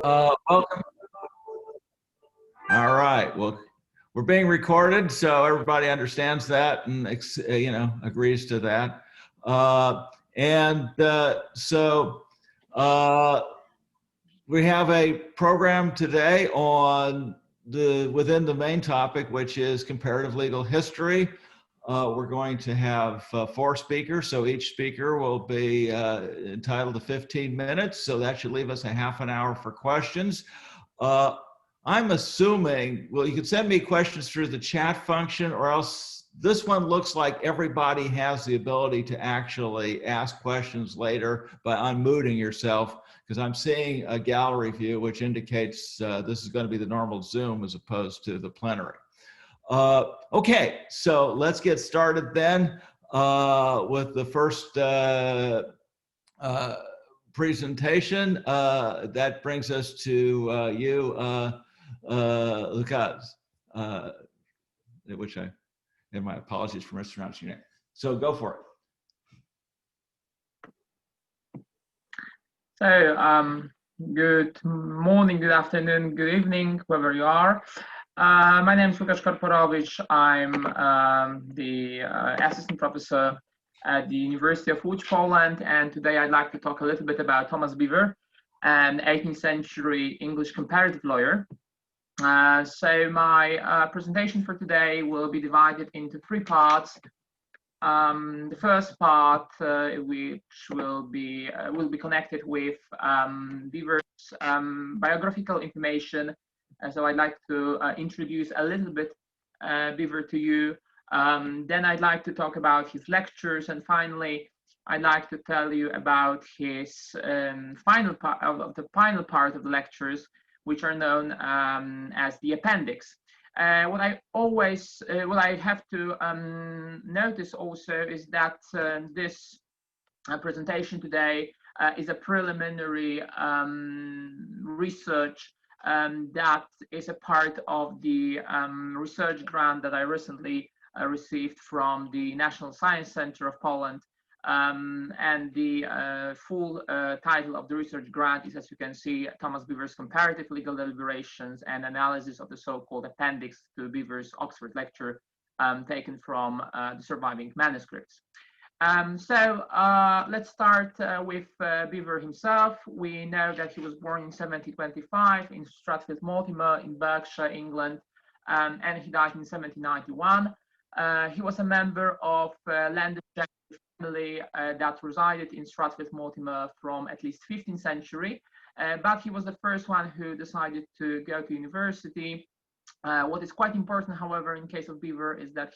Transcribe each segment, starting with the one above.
Welcome. All right. Well, we're being recorded, so everybody understands that and agrees to that. We have a program today on within the main topic, which is comparative legal history. We're going to have 4 speakers, so each speaker will be entitled to 15 minutes, so that should leave us a half an hour for questions. I'm assuming, well, you can send me questions through the chat function, or else this one looks like everybody has the ability to actually ask questions later by unmuting yourself, because I'm seeing a gallery view, which indicates this is going to be the normal Zoom as opposed to the plenary. Okay, so let's get started then with the first presentation. That brings us to you, Lukasz, which I have my apologies for mispronouncing your name. So go for it. So good morning, good afternoon, good evening, wherever you are. My name is Lukasz Korporowicz. I'm the assistant professor at the University of Łódź, Poland, and today I'd like to talk a little bit about ThomasBever, an 18th century English comparative lawyer. So my presentation for today will be divided into 3 parts. The first part, which will be connected with Beaver's biographical information. So I'd like to introduce a little bit Beaver to you. Then I'd like to talk about his lectures, and finally, I'd like to tell you about his final part of the lectures, which are known as the appendix. What I have to notice also is that this presentation today is a preliminary research that is a part of the research grant that I recently received from the National Science Center of Poland. And the full title of the research grant is, as you can see, ThomasBever's Comparative Legal Deliberations and Analysis of the so-called Appendix to Beaver's Oxford Lecture, taken from the surviving manuscripts. So let's start with Beaver himself. We know that he was born in 1725 in Stratfield Mortimer in Berkshire, England, and he died in 1791. He was a member of landed family that resided in Stratfield Mortimer from at least 15th century, but he was the first one who decided to go to university. What is quite important, however, in case of Beaver is that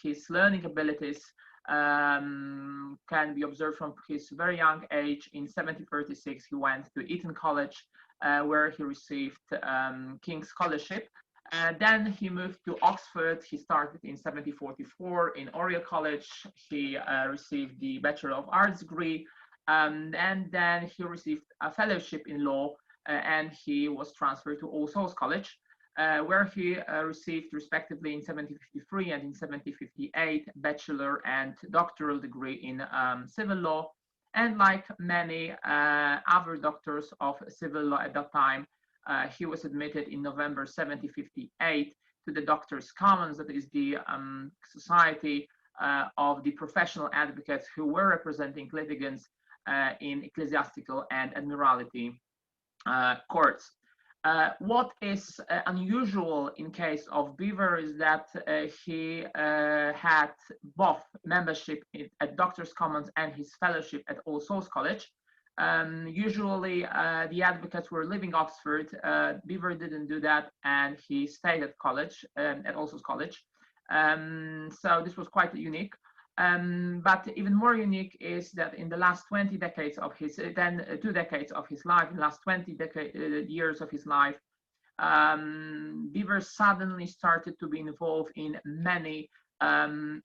his learning abilities can be observed from his very young age. In 1736, he went to Eton College, where he received King's Scholarship. Then he moved to Oxford. He started in 1744 in Oriel College. He received the Bachelor of Arts degree, and then he received a fellowship in law, and he was transferred to All Souls College, where he received respectively in 1753 and in 1758 bachelor and doctoral degree in civil law. And like many other doctors of civil law at that time, he was admitted in November 1758 to the Doctors' Commons, that is the society of the professional advocates who were representing litigants in ecclesiastical and admiralty courts. What is unusual in case of Beaver is that he had both membership at Doctors' Commons and his fellowship at All Souls College. Usually the advocates were leaving Oxford. Beaver didn't do that, and he stayed at college, at All Souls College. So this was quite unique. But even more unique is that in the last 20 decades of his, then 2 decades of his life, in the last 20 years of his life, Beaver suddenly started to be involved in many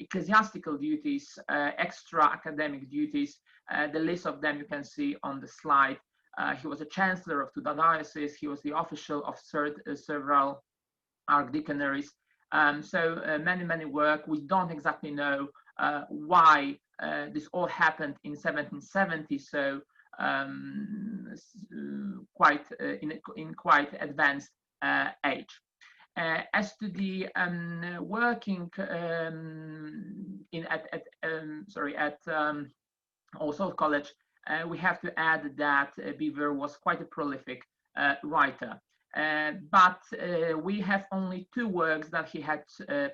ecclesiastical duties, extra academic duties. The list of them you can see on the slide. He was a chancellor of 2 dioceses. He was the official of several archdeaconries. So many work. We don't exactly know why this all happened in 1770. So quite in quite advanced age. As to the working at All Souls College, we have to add that Beaver was quite a prolific writer. But we have only 2 works that he had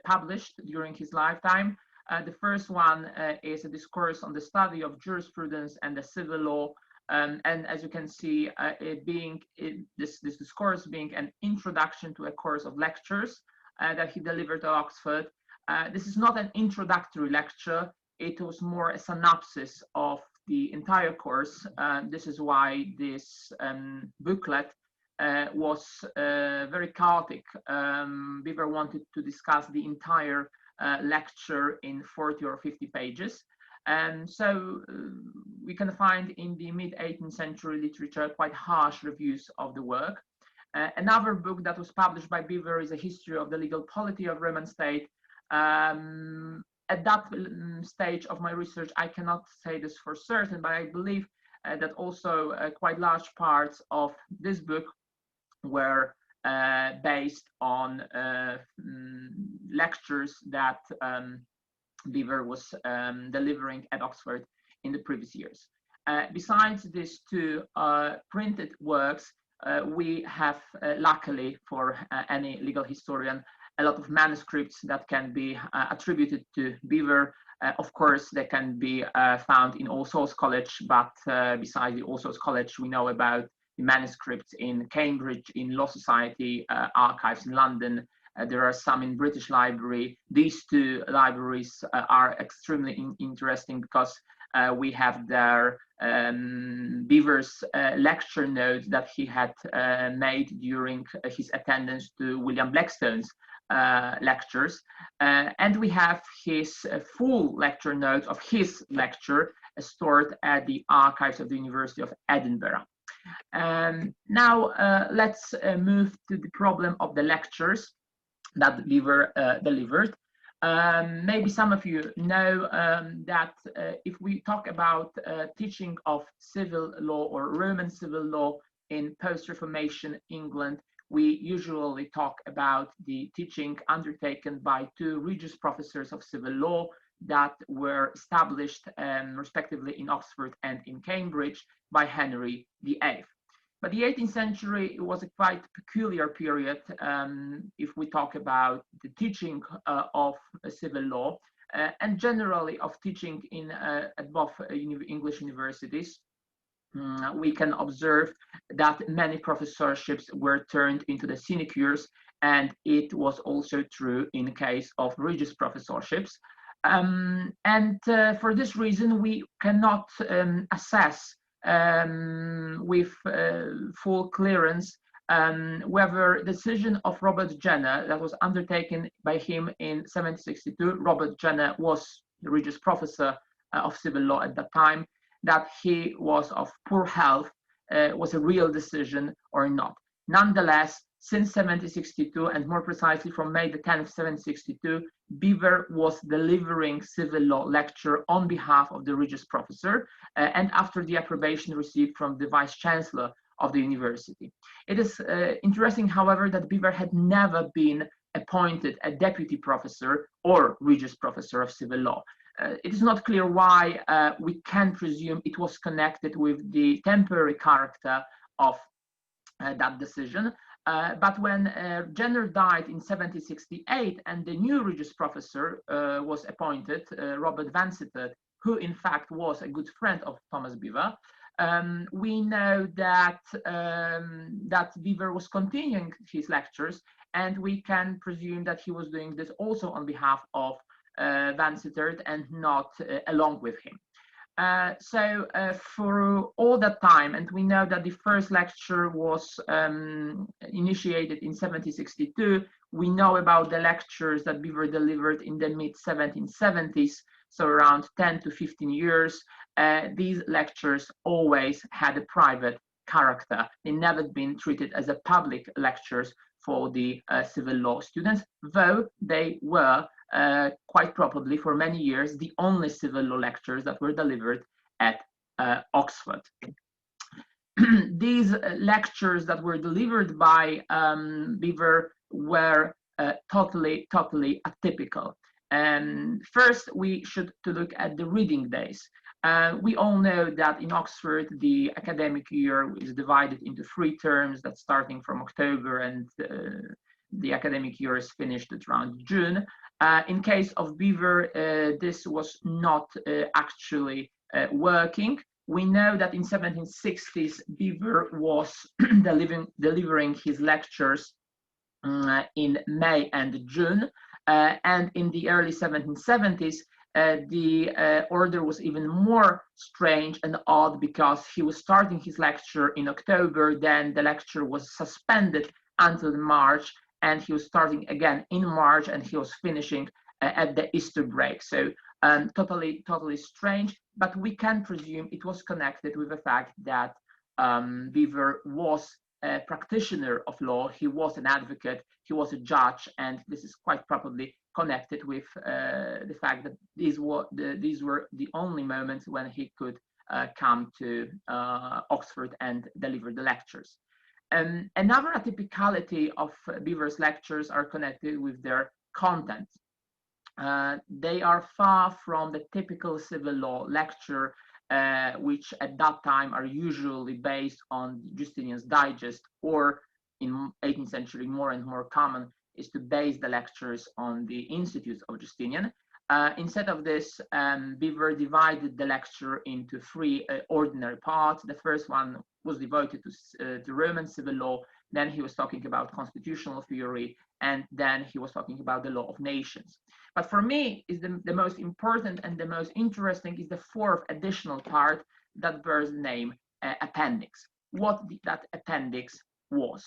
published during his lifetime. The first one is a discourse on the study of jurisprudence and the civil law. And as you can see, this discourse being an introduction to a course of lectures that he delivered at Oxford. This is not an introductory lecture. It was more a synopsis of the entire course. This is why this booklet was very chaotic. Beaver wanted to discuss the entire lecture in 40 or 50 pages. And so we can find in the mid-18th century literature quite harsh reviews of the work. Another book that was published by Beaver is A History of the Legal Polity of Roman State. At that stage of my research, I cannot say this for certain, but I believe that also quite large parts of this book were based on lectures that Beaver was delivering at Oxford in the previous years. Besides these 2 printed works, we have, luckily for any legal historian, a lot of manuscripts that can be attributed to Beaver. Of course, they can be found in All Souls College, but besides the All Souls College, we know about the manuscripts in Cambridge, in Law Society archives in London. There are some in British Library. These 2 libraries are extremely interesting because we have there Beaver's lecture notes that he had made during his attendance to William Blackstone's lectures. And we have his full lecture notes of his lecture stored at the archives of the University of Edinburgh. Now let's move to the problem of the lectures that Beaver delivered. Maybe some of you know that if we talk about teaching of civil law or Roman civil law in post-Reformation England, we usually talk about the teaching undertaken by 2 Regius Professors of Civil Law that were established respectively in Oxford and in Cambridge by Henry VIII. But the 18th century was a quite peculiar period if we talk about the teaching of civil law and generally of teaching in above English universities. We can observe that many professorships were turned into the sinecures, and it was also true in the case of Regius Professorships. For this reason, we cannot assess with full clearance whether the decision of Robert Jenner that was undertaken by him in 1762, Robert Jenner was the Regius Professor of Civil Law at that time, that he was of poor health was a real decision or not. Nonetheless, since 1762, and more precisely from May the 10th, 1762, Beaver was delivering civil law lecture on behalf of the Regius Professor and after the approbation received from the Vice Chancellor of the university. It is interesting, however, that Beaver had never been appointed a deputy professor or Regius Professor of Civil Law. It is not clear why. We can presume it was connected with the temporary character of that decision. But when Jenner died in 1768 and the new Regius Professor was appointed, Robert Vansittart, who in fact was a good friend of ThomasBever, we know that, that Beaver was continuing his lectures, and we can presume that he was doing this also on behalf of Vansittart and not along with him. For all that time, and we know that the first lecture was initiated in 1762, we know about the lectures that Beaver delivered in the mid-1770s, so around 10 to 15 years. These lectures always had a private character. They never been treated as a public lectures for the civil law students, though they were quite probably for many years the only civil law lectures that were delivered at Oxford. these lectures that were delivered by Beaver were totally atypical. First, we should look at the reading days. We all know that in Oxford, the academic year is divided into 3 terms, that's starting from October, and the academic year is finished at around June. In case of Beaver, this was not actually working. We know that in 1760s, Beaver was delivering his lectures in May and June, and in the early 1770s, the order was even more strange and odd, because he was starting his lecture in October, then the lecture was suspended until March, and he was starting again in March, and he was finishing at the Easter break. So totally strange, but we can presume it was connected with the fact that Beaver was a practitioner of law, he was an advocate, he was a judge, and this is quite probably connected with the fact that these were the only moments when he could come to Oxford and deliver the lectures. Another atypicality of Beaver's lectures are connected with their content. They are far from the typical civil law lecture, which at that time are usually based on Justinian's Digest, or in 18th century more and more common is to base the lectures on the Institutes of Justinian. Instead of this, Beaver divided the lecture into 3 ordinary parts. The first one was devoted to Roman civil law, then he was talking about constitutional theory, and then he was talking about the law of nations. But for me, is the most important and the most interesting is the 4th additional part that bears the name appendix. What that appendix was.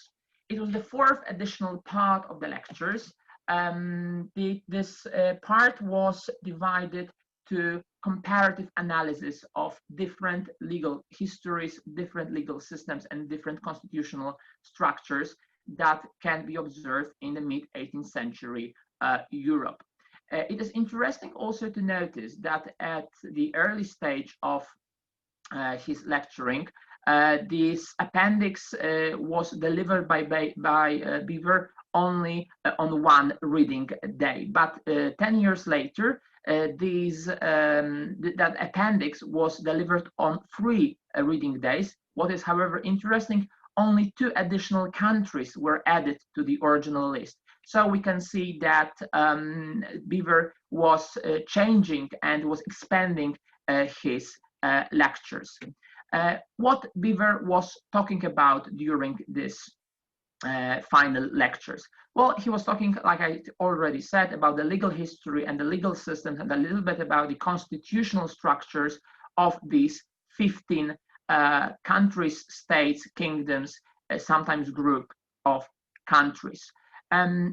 It was the 4th additional part of the lectures. This part was divided to comparative analysis of different legal histories, different legal systems, and different constitutional structures that can be observed in the mid-18th century Europe. It is interesting also to notice that at the early stage of his lecturing, this appendix was delivered by Beaver only on 1 reading day. But 10 years later, that appendix was delivered on 3 reading days. What is, however, interesting, only 2 additional countries were added to the original list. So we can see that Beaver was changing and was expanding his lectures. What Beaver was talking about during this final lectures? Well, he was talking, like I already said, about the legal history and the legal systems, and a little bit about the constitutional structures of these 15 countries, states, kingdoms, sometimes group of countries.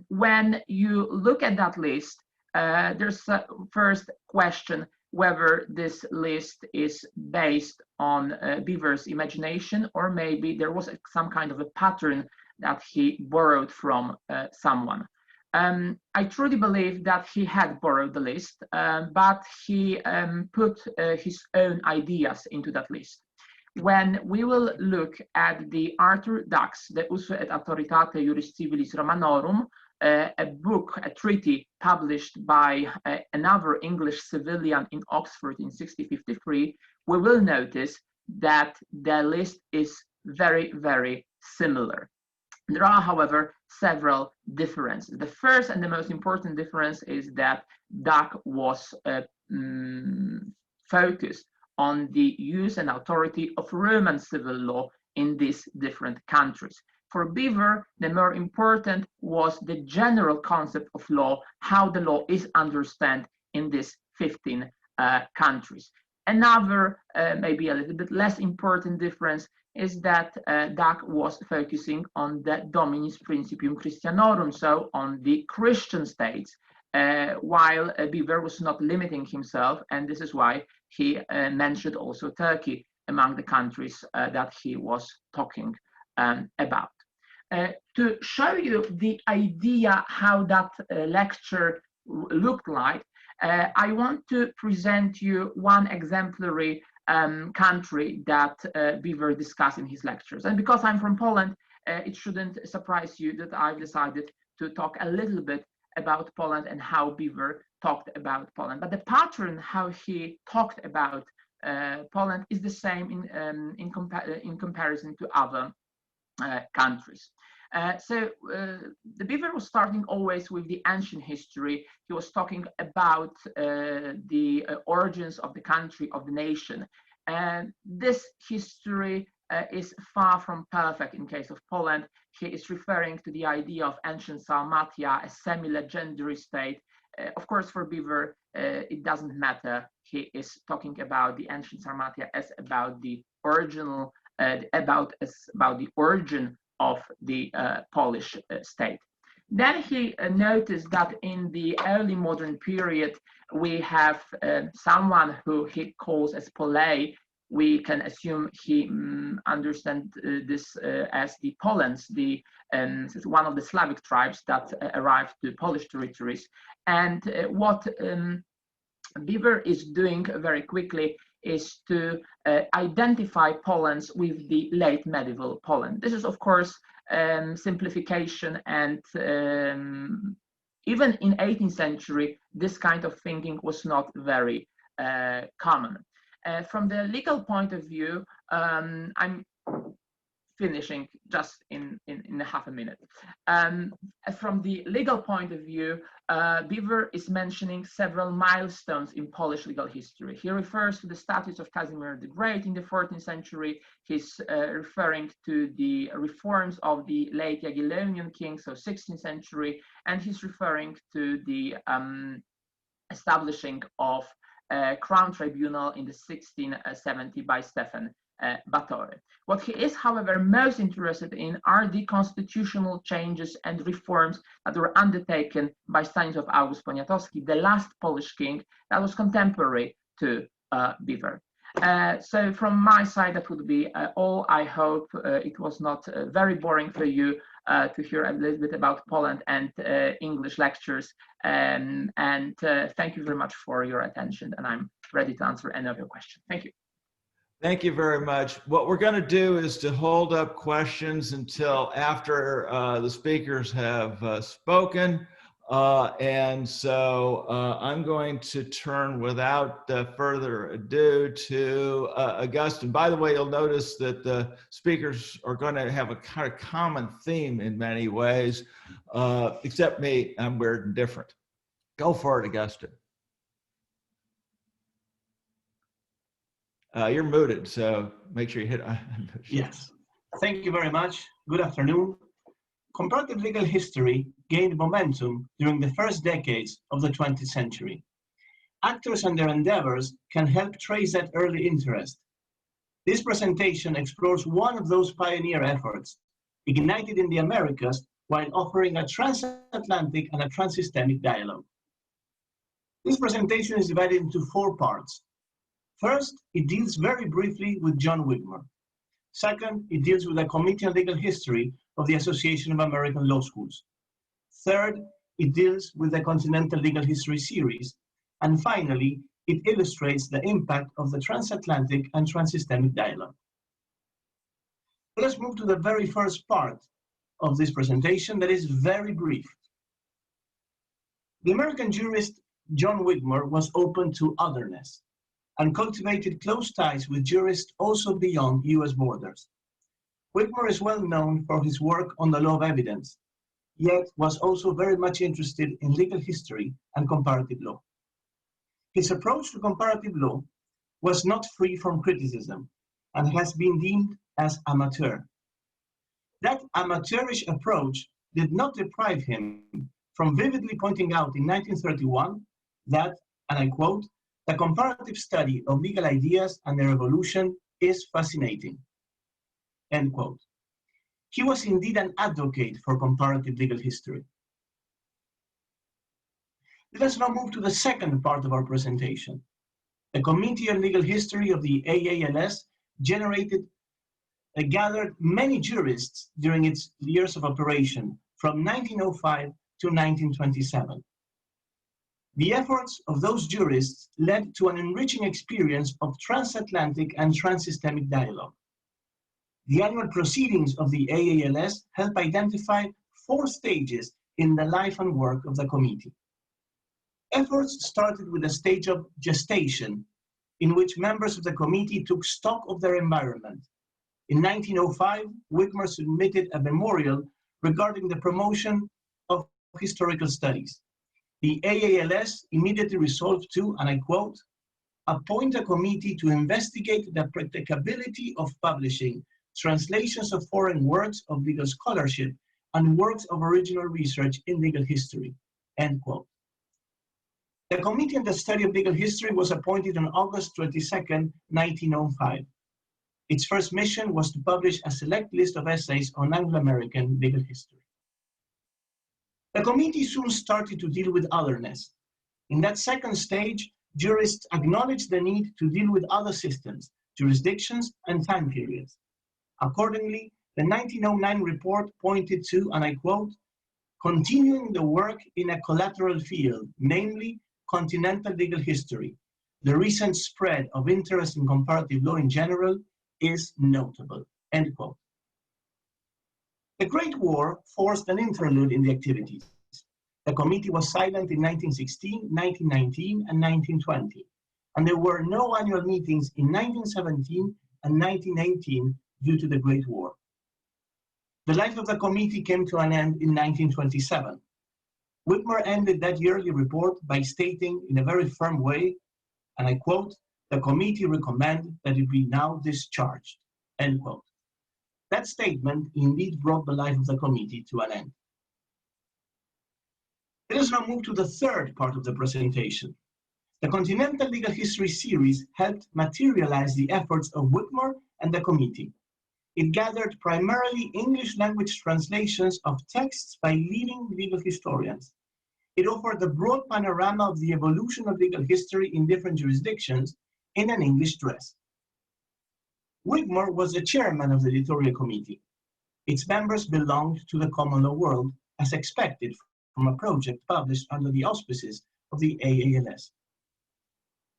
When you look at that list, there's a first question whether this list is based on Beaver's imagination, or maybe there was some kind of a pattern that he borrowed from someone. I truly believe that he had borrowed the list, but he put his own ideas into that list. When we will look at the Arthur Dux, De Usu et Autoritate Juris Civilis Romanorum, a book, a treaty published by another English civilian in Oxford in 1653, we will notice that the list is very, very similar. There are, however, several differences. The first and the most important difference is that Dux was focused on the use and authority of Roman civil law in these different countries. For Beaver, the more important was the general concept of law, how the law is understood in these 15 countries. Another, maybe a little bit less important difference is that Dux was focusing on the Dominis Principium Christianorum, so on the Christian states, while Beaver was not limiting himself, and this is why he mentioned also Turkey among the countries that he was talking about. To show you the idea how that lecture looked like, I want to present you one exemplary country that Beaver discussed in his lectures. And because I'm from Poland, it shouldn't surprise you that I've decided to talk a little bit about Poland and how Beaver talked about Poland. But the pattern how he talked about Poland is the same in comparison to other countries. The Beaver was starting always with the ancient history. He was talking about the origins of the country, of the nation. And this history is far from perfect in case of Poland. He is referring to the idea of ancient Sarmatia, a semi-legendary state. Of course, for Beaver, it doesn't matter. He is talking about the ancient Sarmatia as about the original, about the origin of the Polish state. Then he noticed that in the early modern period, we have someone who he calls as Polei. We can assume he understands this as the Polans, one of the Slavic tribes that arrived to Polish territories. And what Beaver is doing very quickly is to identify Polans with the late medieval Poland. This is, of course, simplification, and even in 18th century, this kind of thinking was not very common. From the legal point of view, I'm finishing just in half a minute. From the legal point of view, Beaver is mentioning several milestones in Polish legal history. He refers to the statutes of Casimir the Great in the 14th century. He's referring to the reforms of the late Jagiellonian king, so 16th century, and he's referring to the establishing of Crown Tribunal in the 1670 by Stefan Batory. What he is, however, most interested in are the constitutional changes and reforms that were undertaken by Stanisław August Poniatowski, the last Polish king that was contemporary to Beaver. So from my side, that would be all. I hope it was not very boring for you to hear a little bit about Poland and English lectures. And thank you very much for your attention. And I'm ready to answer any of your questions. Thank you. Thank you very much. What we're going to do is to hold up questions until after the speakers have spoken. And so I'm going to turn without further ado to Agustín. By the way, you'll notice that the speakers are going to have a kind of common theme in many ways, except me, I'm weird and different. Go for it, Agustín. You're muted, so make sure you hit. Yes, thank you very much. Good afternoon. Comparative legal history gained momentum during the first decades of the 20th century. Actors and their endeavors can help trace that early interest. This presentation explores one of those pioneer efforts, ignited in the Americas while offering a transatlantic and a transsystemic dialogue. This presentation is divided into 4 parts. First, it deals very briefly with John Wigmore. Second, it deals with a Committee on Legal History of the Association of American Law Schools. Third, it deals with the Continental Legal History series. And finally, it illustrates the impact of the transatlantic and transsystemic dialogue. Let's move to the very first part of this presentation that is very brief. The American jurist John Wigmore was open to otherness and cultivated close ties with jurists also beyond US borders. Wigmore is well known for his work on the law of evidence, yet was also very much interested in legal history and comparative law. His approach to comparative law was not free from criticism and has been deemed as amateur. That amateurish approach did not deprive him from vividly pointing out in 1931 that, and I quote, "The comparative study of legal ideas and their evolution is fascinating," end quote. He was indeed an advocate for comparative legal history. Let us now move to the second part of our presentation. The Committee on Legal History of the AALS gathered many jurists during its years of operation from 1905 to 1927. The efforts of those jurists led to an enriching experience of transatlantic and transsystemic dialogue. The annual proceedings of the AALS help identify 4 stages in the life and work of the committee. Efforts started with a stage of gestation, in which members of the committee took stock of their environment. In 1905, Wigmore submitted a memorial regarding the promotion of historical studies. The AALS immediately resolved to, and I quote, appoint a committee to investigate the practicability of publishing translations of foreign works of legal scholarship and works of original research in legal history, end quote. The Committee on the Study of Legal History was appointed on August 22nd, 1905. Its first mission was to publish a select list of essays on Anglo-American legal history. The committee soon started to deal with otherness. In that second stage, jurists acknowledged the need to deal with other systems, jurisdictions, and time periods. Accordingly, the 1909 report pointed to, and I quote, continuing the work in a collateral field, namely continental legal history. The recent spread of interest in comparative law in general is notable, end quote. The Great War forced an interlude in the activities. The committee was silent in 1916, 1919, and 1920, and there were no annual meetings in 1917 and 1918 due to the Great War. The life of the committee came to an end in 1927. Wigmore ended that yearly report by stating in a very firm way, and I quote, the committee recommend that it be now discharged, end quote. That statement indeed brought the life of the committee to an end. Let us now move to the third part of the presentation. The Continental Legal History series helped materialize the efforts of Wigmore and the committee. It gathered primarily English language translations of texts by leading legal historians. It offered a broad panorama of the evolution of legal history in different jurisdictions in an English dress. Wigmore was the chairman of the editorial committee. Its members belonged to the common law world, as expected from a project published under the auspices of the AALS.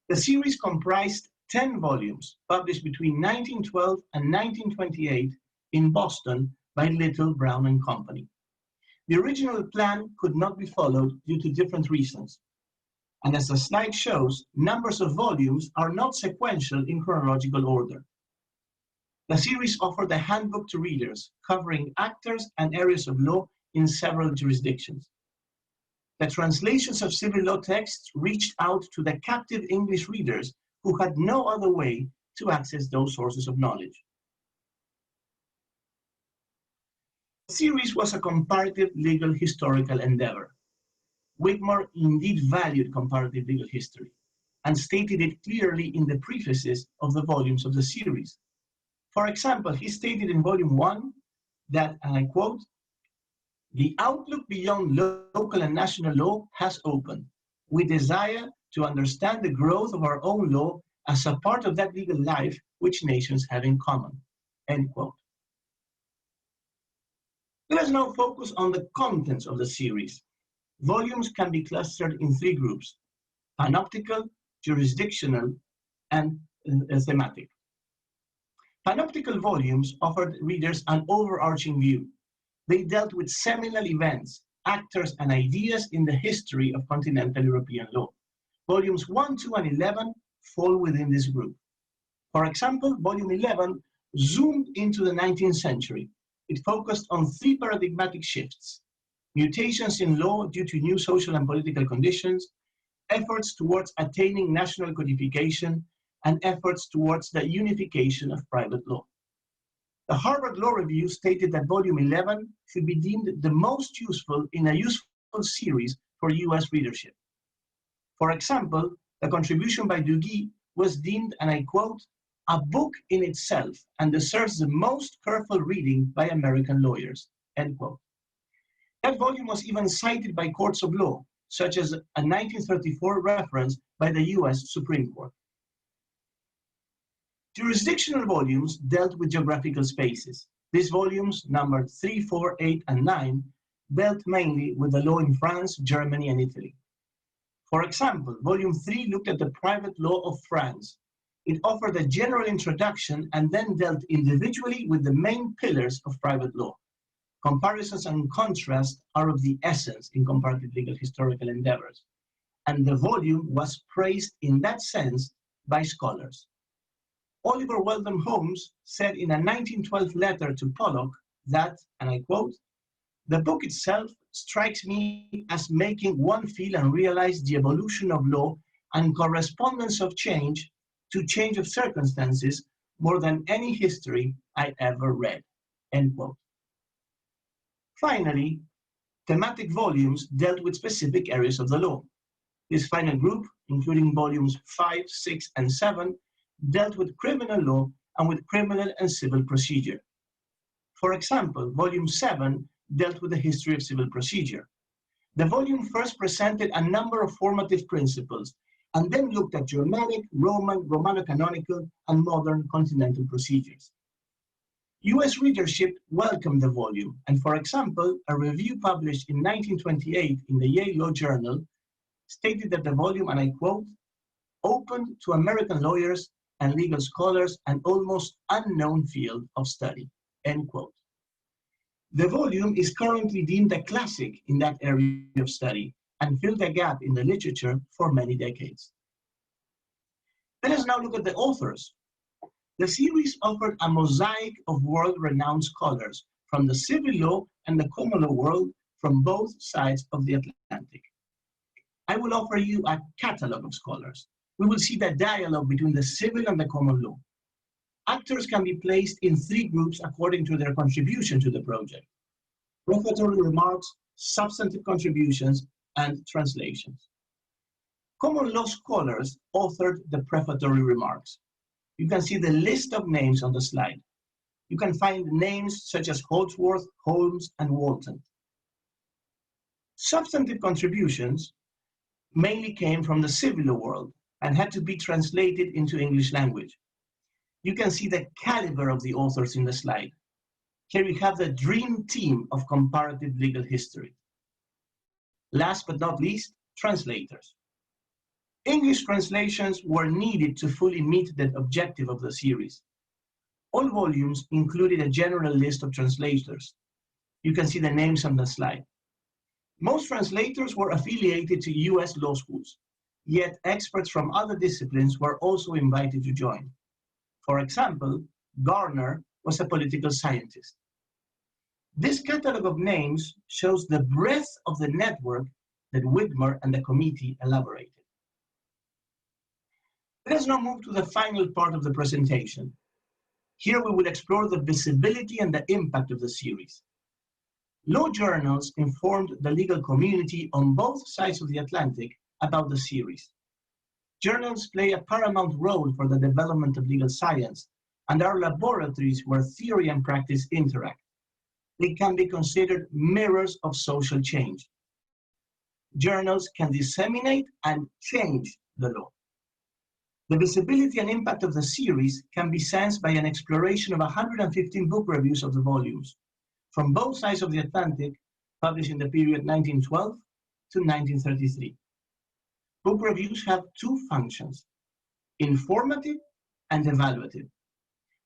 The series comprised 10 volumes, published between 1912 and 1928 in Boston by Little, Brown and Company. The original plan could not be followed due to different reasons. And as the slide shows, numbers of volumes are not sequential in chronological order. The series offered a handbook to readers, covering actors and areas of law in several jurisdictions. The translations of civil law texts reached out to the captive English readers who had no other way to access those sources of knowledge. The series was a comparative legal historical endeavor. Wigmore indeed valued comparative legal history and stated it clearly in the prefaces of the volumes of the series. For example, he stated in volume 1 that, and I quote, the outlook beyond local and national law has opened. We desire to understand the growth of our own law as a part of that legal life which nations have in common, end quote. Let us now focus on the contents of the series. Volumes can be clustered in 3 groups: panoptical, jurisdictional, and thematic. Panoptical volumes offered readers an overarching view. They dealt with seminal events, actors, and ideas in the history of continental European law. Volumes 1, 2, and 11 fall within this group. For example, volume 11 zoomed into the 19th century. It focused on 3 paradigmatic shifts: mutations in law due to new social and political conditions, efforts towards attaining national codification, and efforts towards the unification of private law. The Harvard Law Review stated that volume 11 should be deemed the most useful in a useful series for US readership. For example, the contribution by Duguay was deemed, and I quote, a book in itself and deserves the most careful reading by American lawyers, end quote. That volume was even cited by courts of law, such as a 1934 reference by the US Supreme Court. Jurisdictional volumes dealt with geographical spaces. These volumes, numbered 3, 4, 8, and 9, dealt mainly with the law in France, Germany, and Italy. For example, volume 3 looked at the private law of France. It offered a general introduction and then dealt individually with the main pillars of private law. Comparisons and contrast are of the essence in comparative legal historical endeavors, and the volume was praised in that sense by scholars. Oliver Waldman Holmes said in a 1912 letter to Pollock that, and I quote, "The book itself strikes me as making one feel and realize the evolution of law and correspondence of change to change of circumstances more than any history I ever read," end quote. Finally, thematic volumes dealt with specific areas of the law. This final group, including volumes 5, 6, and 7, dealt with criminal law and with criminal and civil procedure. For example, volume 7 dealt with the history of civil procedure. The volume first presented a number of formative principles and then looked at Germanic, Roman, Romano-canonical, and modern continental procedures. US readership welcomed the volume, and for example, a review published in 1928 in the Yale Law Journal stated that the volume, and I quote, "opened to American lawyers and legal scholars an almost unknown field of study," end quote. The volume is currently deemed a classic in that area of study and filled a gap in the literature for many decades. Let us now look at the authors. The series offered a mosaic of world-renowned scholars from the civil law and the common law world from both sides of the Atlantic. I will offer you a catalog of scholars. We will see the dialogue between the civil and the common law. Actors can be placed in 3 groups according to their contribution to the project: prefatory remarks, substantive contributions, and translations. Common law scholars authored the prefatory remarks. You can see the list of names on the slide. You can find names such as Holdsworth, Holmes, and Walton. Substantive contributions mainly came from the civil law world and had to be translated into English language. You can see the caliber of the authors in the slide. Here you have the dream team of comparative legal history. Last but not least, translators. English translations were needed to fully meet the objective of the series. All volumes included a general list of translators. You can see the names on the slide. Most translators were affiliated to US law schools, yet experts from other disciplines were also invited to join. For example, Garner was a political scientist. This catalog of names shows the breadth of the network that Wigmore and the committee elaborated. Let us now move to the final part of the presentation. Here we will explore the visibility and the impact of the series. Law journals informed the legal community on both sides of the Atlantic about the series. Journals play a paramount role for the development of legal science and are laboratories where theory and practice interact. They can be considered mirrors of social change. Journals can disseminate and change the law. The visibility and impact of the series can be sensed by an exploration of 115 book reviews of the volumes from both sides of the Atlantic, published in the period 1912 to 1933. Book reviews have 2 functions: informative and evaluative.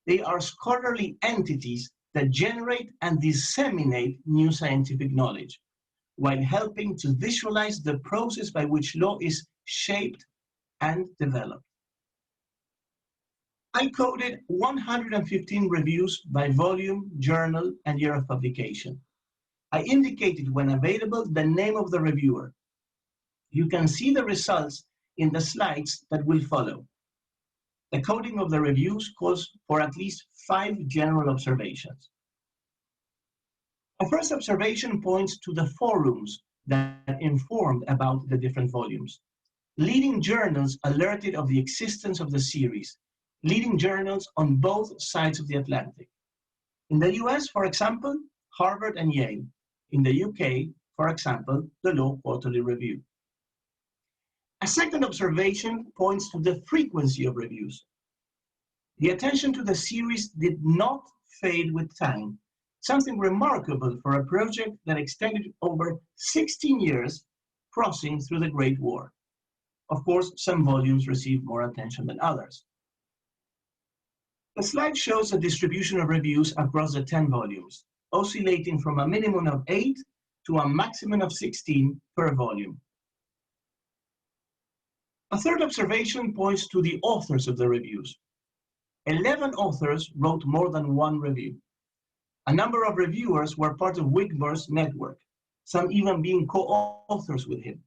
They are scholarly entities that generate and disseminate new scientific knowledge, while helping to visualize the process by which law is shaped and developed. I coded 115 reviews by volume, journal, and year of publication. I indicated when available the name of the reviewer. You can see the results in the slides that will follow. The coding of the reviews calls for at least 5 general observations. A first observation points to the forums that informed about the different volumes. Leading journals alerted of the existence of the series, leading journals on both sides of the Atlantic. In the US, for example, Harvard and Yale. In the UK, for example, the Law Quarterly Review. A second observation points to the frequency of reviews. The attention to the series did not fade with time, something remarkable for a project that extended over 16 years, crossing through the Great War. Of course, some volumes receive more attention than others. The slide shows a distribution of reviews across the 10 volumes, oscillating from a minimum of 8 to a maximum of 16 per volume. A third observation points to the authors of the reviews. 11 authors wrote more than one review. A number of reviewers were part of Wigmore's network, some even being co-authors with him.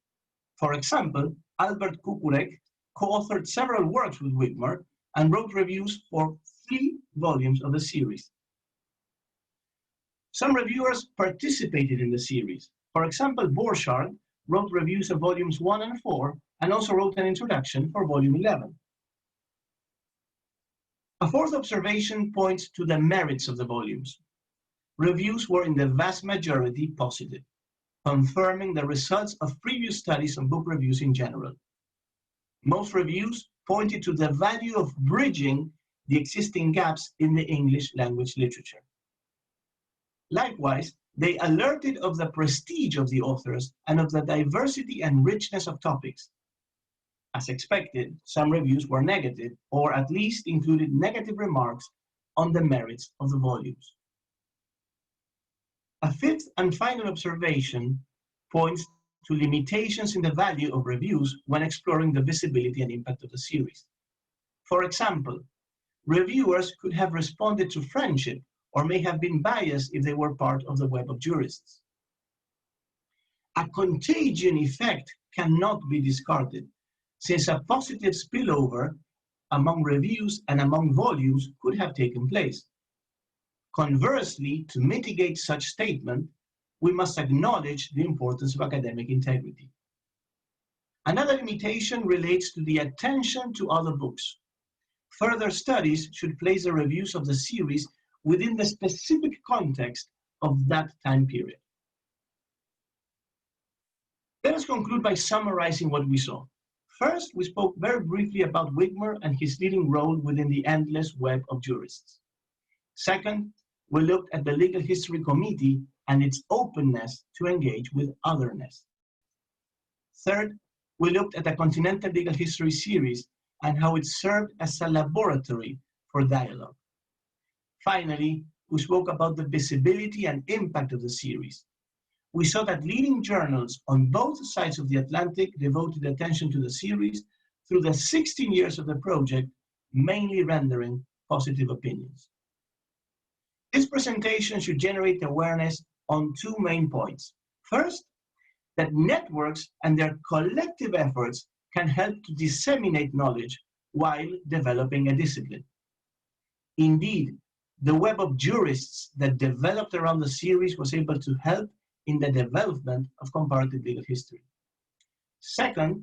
For example, Albert Kukurek co-authored several works with Wigmore and wrote reviews for 3 volumes of the series. Some reviewers participated in the series. For example, Borchardt wrote reviews of volumes 1 and 4 and also wrote an introduction for volume 11. A fourth observation points to the merits of the volumes. Reviews were in the vast majority positive, confirming the results of previous studies on book reviews in general. Most reviews pointed to the value of bridging the existing gaps in the English language literature. Likewise, they alerted of the prestige of the authors and of the diversity and richness of topics. As expected, some reviews were negative, or at least included negative remarks on the merits of the volumes. A fifth and final observation points to limitations in the value of reviews when exploring the visibility and impact of the series. For example, reviewers could have responded to friendship or may have been biased if they were part of the web of jurists. A contagion effect cannot be discarded, since a positive spillover among reviews and among volumes could have taken place. Conversely, to mitigate such statement, we must acknowledge the importance of academic integrity. Another limitation relates to the attention to other books. Further studies should place the reviews of the series within the specific context of that time period. Let us conclude by summarizing what we saw. First, we spoke very briefly about Wigmore and his leading role within the endless web of jurists. Second, we looked at the Legal History Committee and its openness to engage with otherness. Third, we looked at the Continental Legal History series and how it served as a laboratory for dialogue. Finally, we spoke about the visibility and impact of the series. We saw that leading journals on both sides of the Atlantic devoted attention to the series through the 16 years of the project, mainly rendering positive opinions. This presentation should generate awareness on 2 main points. First, that networks and their collective efforts can help to disseminate knowledge while developing a discipline. Indeed, the web of jurists that developed around the series was able to help in the development of comparative legal history. Second,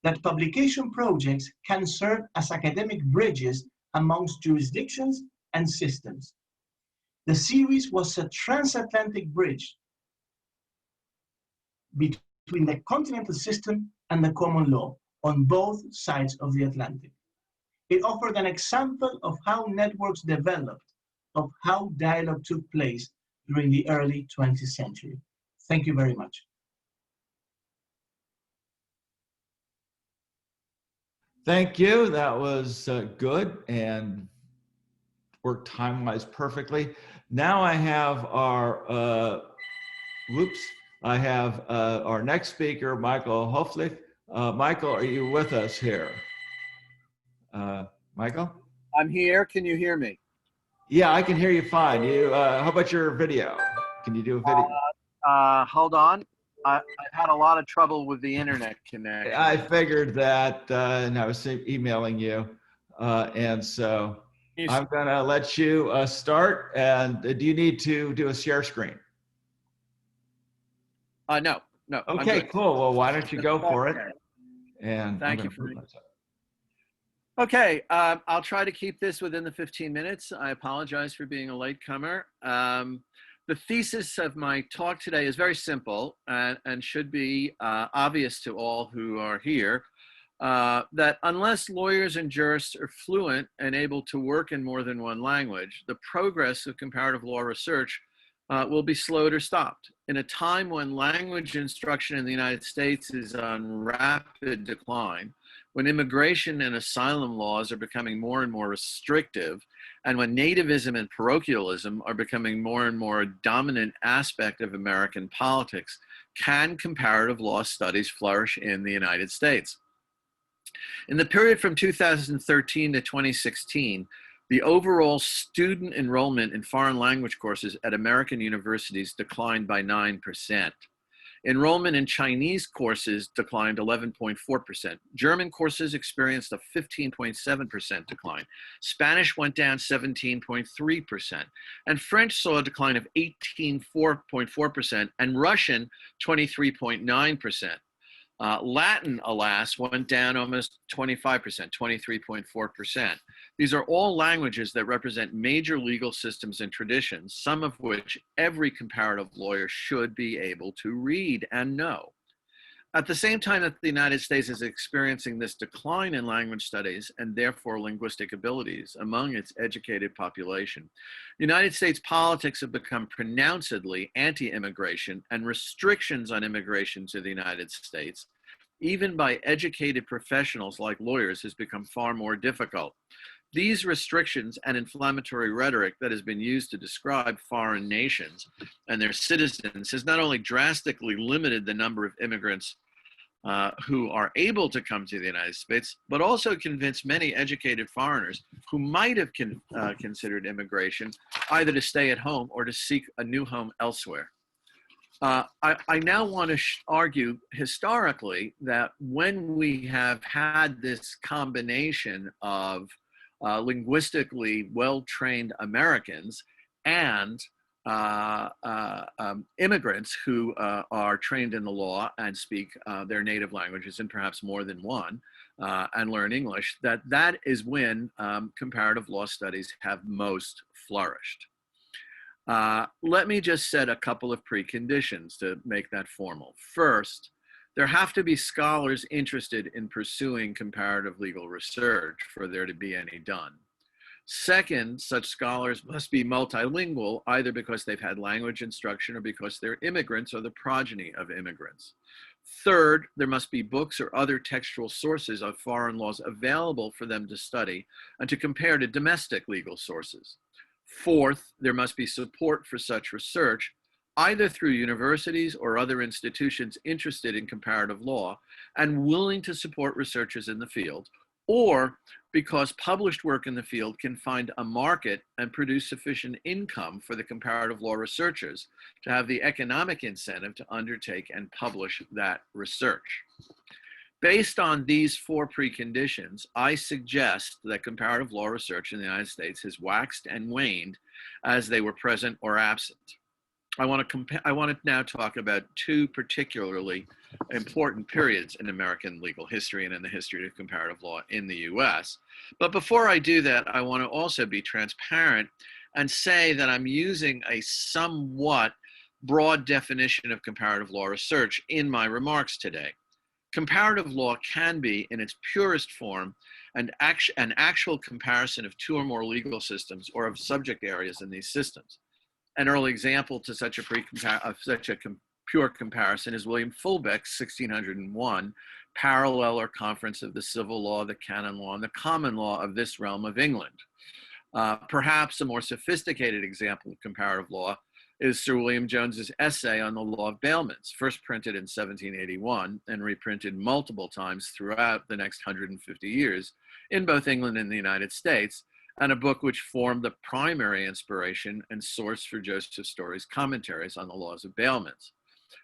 that publication projects can serve as academic bridges amongst jurisdictions and systems. The series was a transatlantic bridge between the continental system and the common law on both sides of the Atlantic. It offered an example of how networks developed, of how dialogue took place during the early 20th century. Thank you very much. Thank you. That was good and worked time-wise perfectly. Now I have our, our next speaker, Michael Hoeflich. Michael, are you with us here? Michael? I'm here. Can you hear me? Yeah, I can hear you fine. How about your video? Can you do a video? Hold on. I've had a lot of trouble with the internet connection. I figured that, and I was emailing you. And so I'm going to let you start. And do you need to do a share screen? No. Okay, cool. Well, why don't you go for it? And thank you for Okay, I'll try to keep this within the 15 minutes. I apologize for being a latecomer. The thesis of my talk today is very simple and should be obvious to all who are here, that unless lawyers and jurists are fluent and able to work in more than one language, the progress of comparative law research will be slowed or stopped. In a time when language instruction in the United States is on rapid decline, when immigration and asylum laws are becoming more and more restrictive, and when nativism and parochialism are becoming more and more a dominant aspect of American politics, can comparative law studies flourish in the United States? In the period from 2013 to 2016, the overall student enrollment in foreign language courses at American universities declined by 9%. Enrollment in Chinese courses declined 11.4%. German courses experienced a 15.7% decline. Spanish went down 17.3%. And French saw a decline of 18.4%, and Russian 23.9%. Latin, alas, went down almost 25%, 23.4%. These are all languages that represent major legal systems and traditions, some of which every comparative lawyer should be able to read and know. At the same time that the United States is experiencing this decline in language studies and therefore linguistic abilities among its educated population, United States politics have become pronouncedly anti-immigration, and restrictions on immigration to the United States, even by educated professionals like lawyers, has become far more difficult. These restrictions and inflammatory rhetoric that has been used to describe foreign nations and their citizens has not only drastically limited the number of immigrants who are able to come to the United States, but also convinced many educated foreigners who might have considered immigration either to stay at home or to seek a new home elsewhere. I now want to argue historically that when we have had this combination of linguistically well-trained Americans and immigrants who are trained in the law and speak their native languages and perhaps more than one and learn English, that is when comparative law studies have most flourished. Let me just set a couple of preconditions to make that formal. First, there have to be scholars interested in pursuing comparative legal research for there to be any done. Second, such scholars must be multilingual, either because they've had language instruction or because they're immigrants or the progeny of immigrants. Third, there must be books or other textual sources of foreign laws available for them to study and to compare to domestic legal sources. Fourth, there must be support for such research, either through universities or other institutions interested in comparative law and willing to support researchers in the field, or because published work in the field can find a market and produce sufficient income for the comparative law researchers to have the economic incentive to undertake and publish that research. Based on these four preconditions, I suggest that comparative law research in the United States has waxed and waned as they were present or absent. I want to now talk about two particularly important periods in American legal history and in the history of comparative law in the US. But before I do that, I want to also be transparent and say that I'm using a somewhat broad definition of comparative law research in my remarks today. Comparative law can be, in its purest form, an actual comparison of two or more legal systems or of subject areas in these systems. An early example to such a pure comparison is William Fulbeck's 1601 Parallel or Conference of the Civil Law, the Canon Law, and the Common Law of this realm of England. Perhaps a more sophisticated example of comparative law is Sir William Jones's essay on the law of bailments, first printed in 1781 and reprinted multiple times throughout the next 150 years in both England and the United States, and a book which formed the primary inspiration and source for Joseph Story's commentaries on the laws of bailments.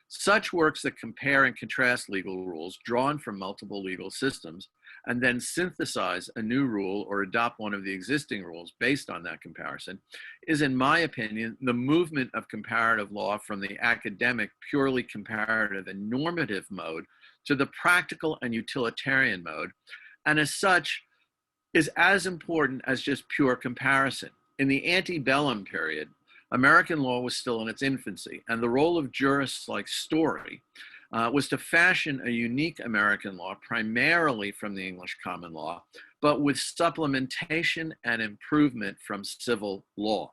Such works that compare and contrast legal rules drawn from multiple legal systems and then synthesize a new rule or adopt one of the existing rules based on that comparison is, in my opinion, the movement of comparative law from the academic, purely comparative and normative mode to the practical and utilitarian mode, and as such, is as important as just pure comparison. In the antebellum period, American law was still in its infancy, and the role of jurists like Story was to fashion a unique American law primarily from the English common law, but with supplementation and improvement from civil law.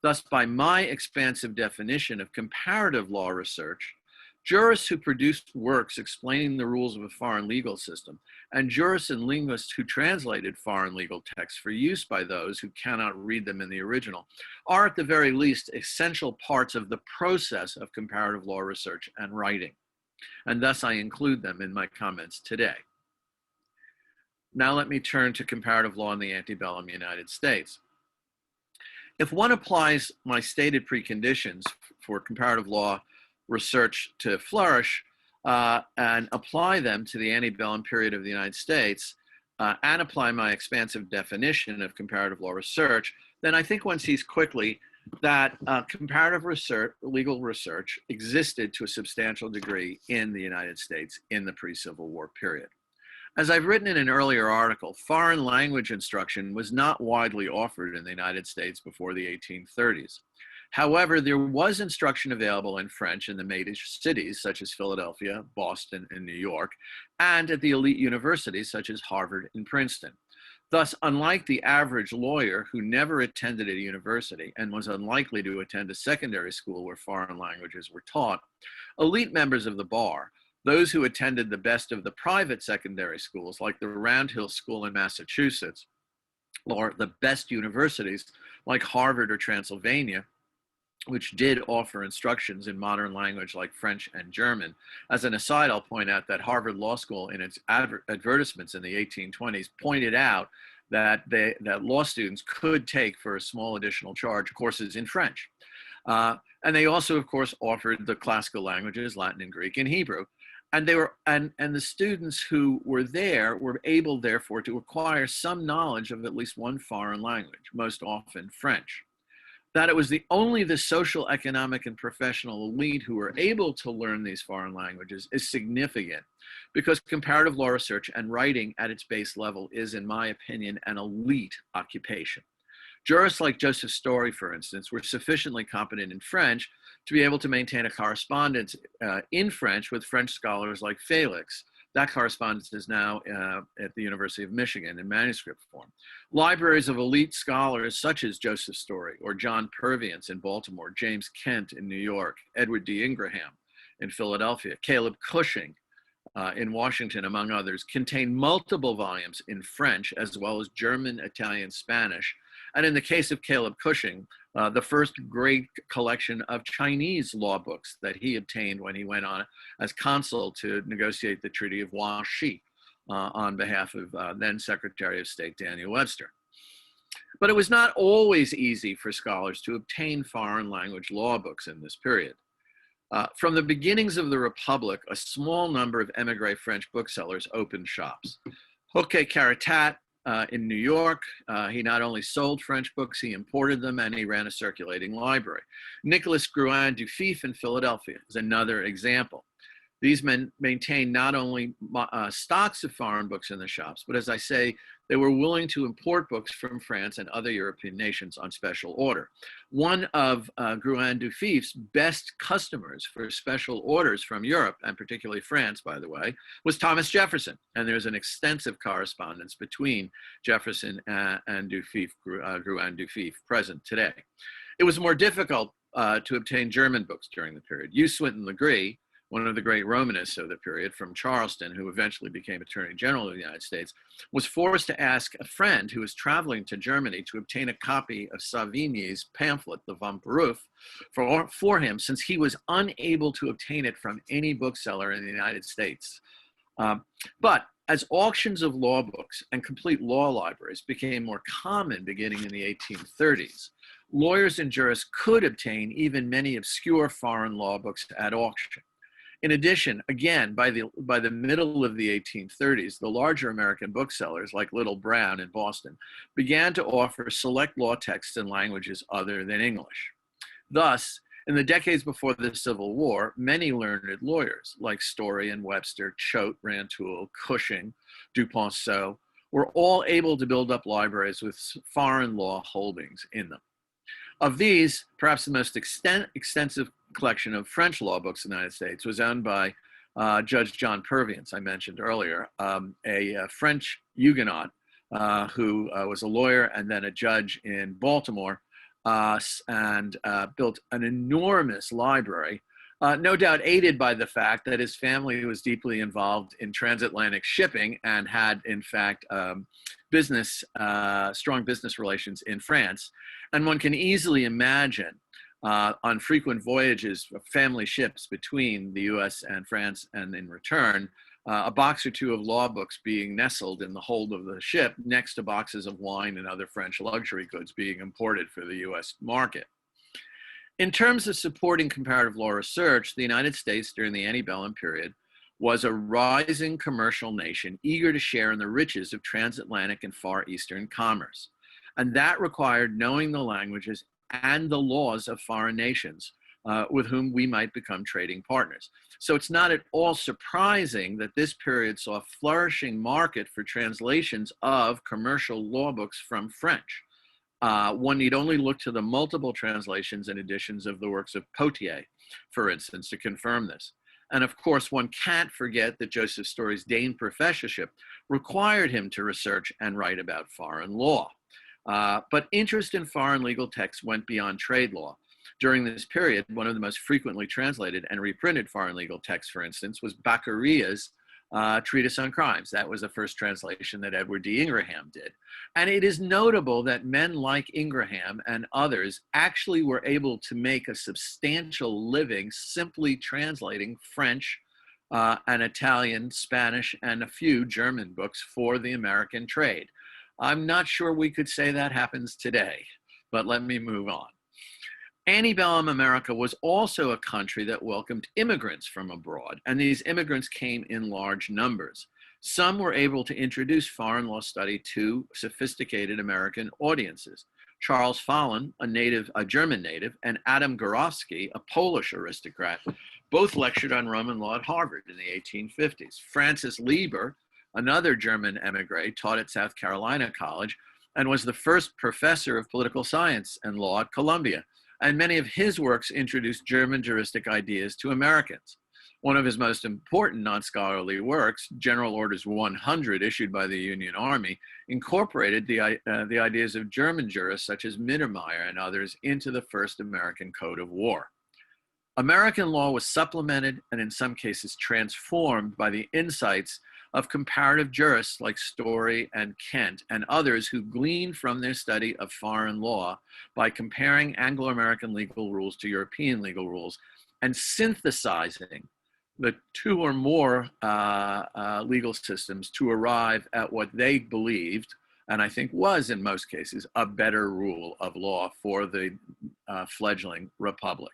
Thus, by my expansive definition of comparative law research, jurists who produced works explaining the rules of a foreign legal system, and jurists and linguists who translated foreign legal texts for use by those who cannot read them in the original, are at the very least essential parts of the process of comparative law research and writing. And thus I include them in my comments today. Now let me turn to comparative law in the antebellum United States. If one applies my stated preconditions for comparative law research to flourish and apply them to the antebellum period of the United States and apply my expansive definition of comparative law research, then I think one sees quickly that comparative research, legal research existed to a substantial degree in the United States in the pre-Civil War period. As I've written in an earlier article, foreign language instruction was not widely offered in the United States before the 1830s. However, there was instruction available in French in the major cities such as Philadelphia, Boston, and New York, and at the elite universities such as Harvard and Princeton. Thus, unlike the average lawyer who never attended a university and was unlikely to attend a secondary school where foreign languages were taught, elite members of the bar, those who attended the best of the private secondary schools like the Round Hill School in Massachusetts, or the best universities like Harvard or Transylvania, which did offer instructions in modern language like French and German. As an aside, I'll point out that Harvard Law School in its advertisements in the 1820s pointed out that law students could take for a small additional charge courses in French. And they also, of course, offered the classical languages, Latin and Greek and Hebrew. And they were, and the students who were there were able, therefore, to acquire some knowledge of at least one foreign language, most often French. That it was only the social, economic, and professional elite who were able to learn these foreign languages is significant, because comparative law research and writing at its base level is, in my opinion, an elite occupation. Jurists like Joseph Story, for instance, were sufficiently competent in French to be able to maintain a correspondence in French with French scholars like Felix. That correspondence is now at the University of Michigan in manuscript form. Libraries of elite scholars such as Joseph Story or John Purviance in Baltimore, James Kent in New York, Edward D. Ingraham in Philadelphia, Caleb Cushing in Washington, among others, contain multiple volumes in French as well as German, Italian, Spanish. And in the case of Caleb Cushing, the first great collection of Chinese law books that he obtained when he went on as consul to negotiate the Treaty of Huangxi on behalf of then Secretary of State Daniel Webster. But it was not always easy for scholars to obtain foreign language law books in this period. From the beginnings of the Republic, a small number of emigre French booksellers opened shops. Hoche Caritat in New York, he not only sold French books, he imported them, and he ran a circulating library. Nicolas Gruin du Fif in Philadelphia is another example. These men maintained not only stocks of foreign books in the shops, but as I say, they were willing to import books from France and other European nations on special order. One of Gruin du Fif's best customers for special orders from Europe, and particularly France, by the way, was Thomas Jefferson. And there's an extensive correspondence between Jefferson and du Fif, Gruin du Fif, present today. It was more difficult to obtain German books during the period. Hugh Swinton Legree, one of the great Romanists of the period from Charleston, who eventually became Attorney General of the United States, was forced to ask a friend who was traveling to Germany to obtain a copy of Savigny's pamphlet, the Vamperuf, for him, since he was unable to obtain it from any bookseller in the United States. But as auctions of law books and complete law libraries became more common beginning in the 1830s, lawyers and jurists could obtain even many obscure foreign law books at auction. In addition, again, by the middle of the 1830s, the larger American booksellers like Little Brown in Boston began to offer select law texts in languages other than English. Thus, in the decades before the Civil War, many learned lawyers like Story and Webster, Choate, Rantoul, Cushing, Duponceau were all able to build up libraries with foreign law holdings in them. Of these, perhaps the most extensive collection of French law books in the United States was owned by Judge John Purviance, I mentioned earlier, a French Huguenot who was a lawyer and then a judge in Baltimore, and built an enormous library, no doubt aided by the fact that his family was deeply involved in transatlantic shipping and had, in fact, strong business relations in France. And one can easily imagine on frequent voyages of family ships between the US and France, and in return, a box or two of law books being nestled in the hold of the ship next to boxes of wine and other French luxury goods being imported for the US market. In terms of supporting comparative law research, the United States during the antebellum period was a rising commercial nation eager to share in the riches of transatlantic and Far Eastern commerce. And that required knowing the languages and the laws of foreign nations with whom we might become trading partners. So it's not at all surprising that this period saw a flourishing market for translations of commercial law books from French. One need only look to the multiple translations and editions of the works of Potier, for instance, to confirm this. And of course, one can't forget that Joseph Story's Dane professorship required him to research and write about foreign law. But interest in foreign legal texts went beyond trade law. During this period, one of the most frequently translated and reprinted foreign legal texts, for instance, was Baccaria's Treatise on Crimes. That was the first translation that Edward D. Ingraham did. And it is notable that men like Ingraham and others actually were able to make a substantial living simply translating French and Italian, Spanish, and a few German books for the American trade. I'm not sure we could say that happens today, but let me move on. Antebellum America was also a country that welcomed immigrants from abroad, and these immigrants came in large numbers. Some were able to introduce foreign law study to sophisticated American audiences. Charles Follen, a German native, and Adam Gorowski, a Polish aristocrat, both lectured on Roman law at Harvard in the 1850s. Francis Lieber, another German emigre, taught at South Carolina College and was the first professor of political science and law at Columbia. And many of his works introduced German juristic ideas to Americans. One of his most important non-scholarly works, General Orders 100, issued by the Union Army, incorporated the ideas of German jurists such as Mittermeier and others into the first American Code of War. American law was supplemented and in some cases transformed by the insights of comparative jurists like Story and Kent and others who gleaned from their study of foreign law by comparing Anglo-American legal rules to European legal rules and synthesizing the two or more legal systems to arrive at what they believed, and I think was in most cases, a better rule of law for the fledgling republic.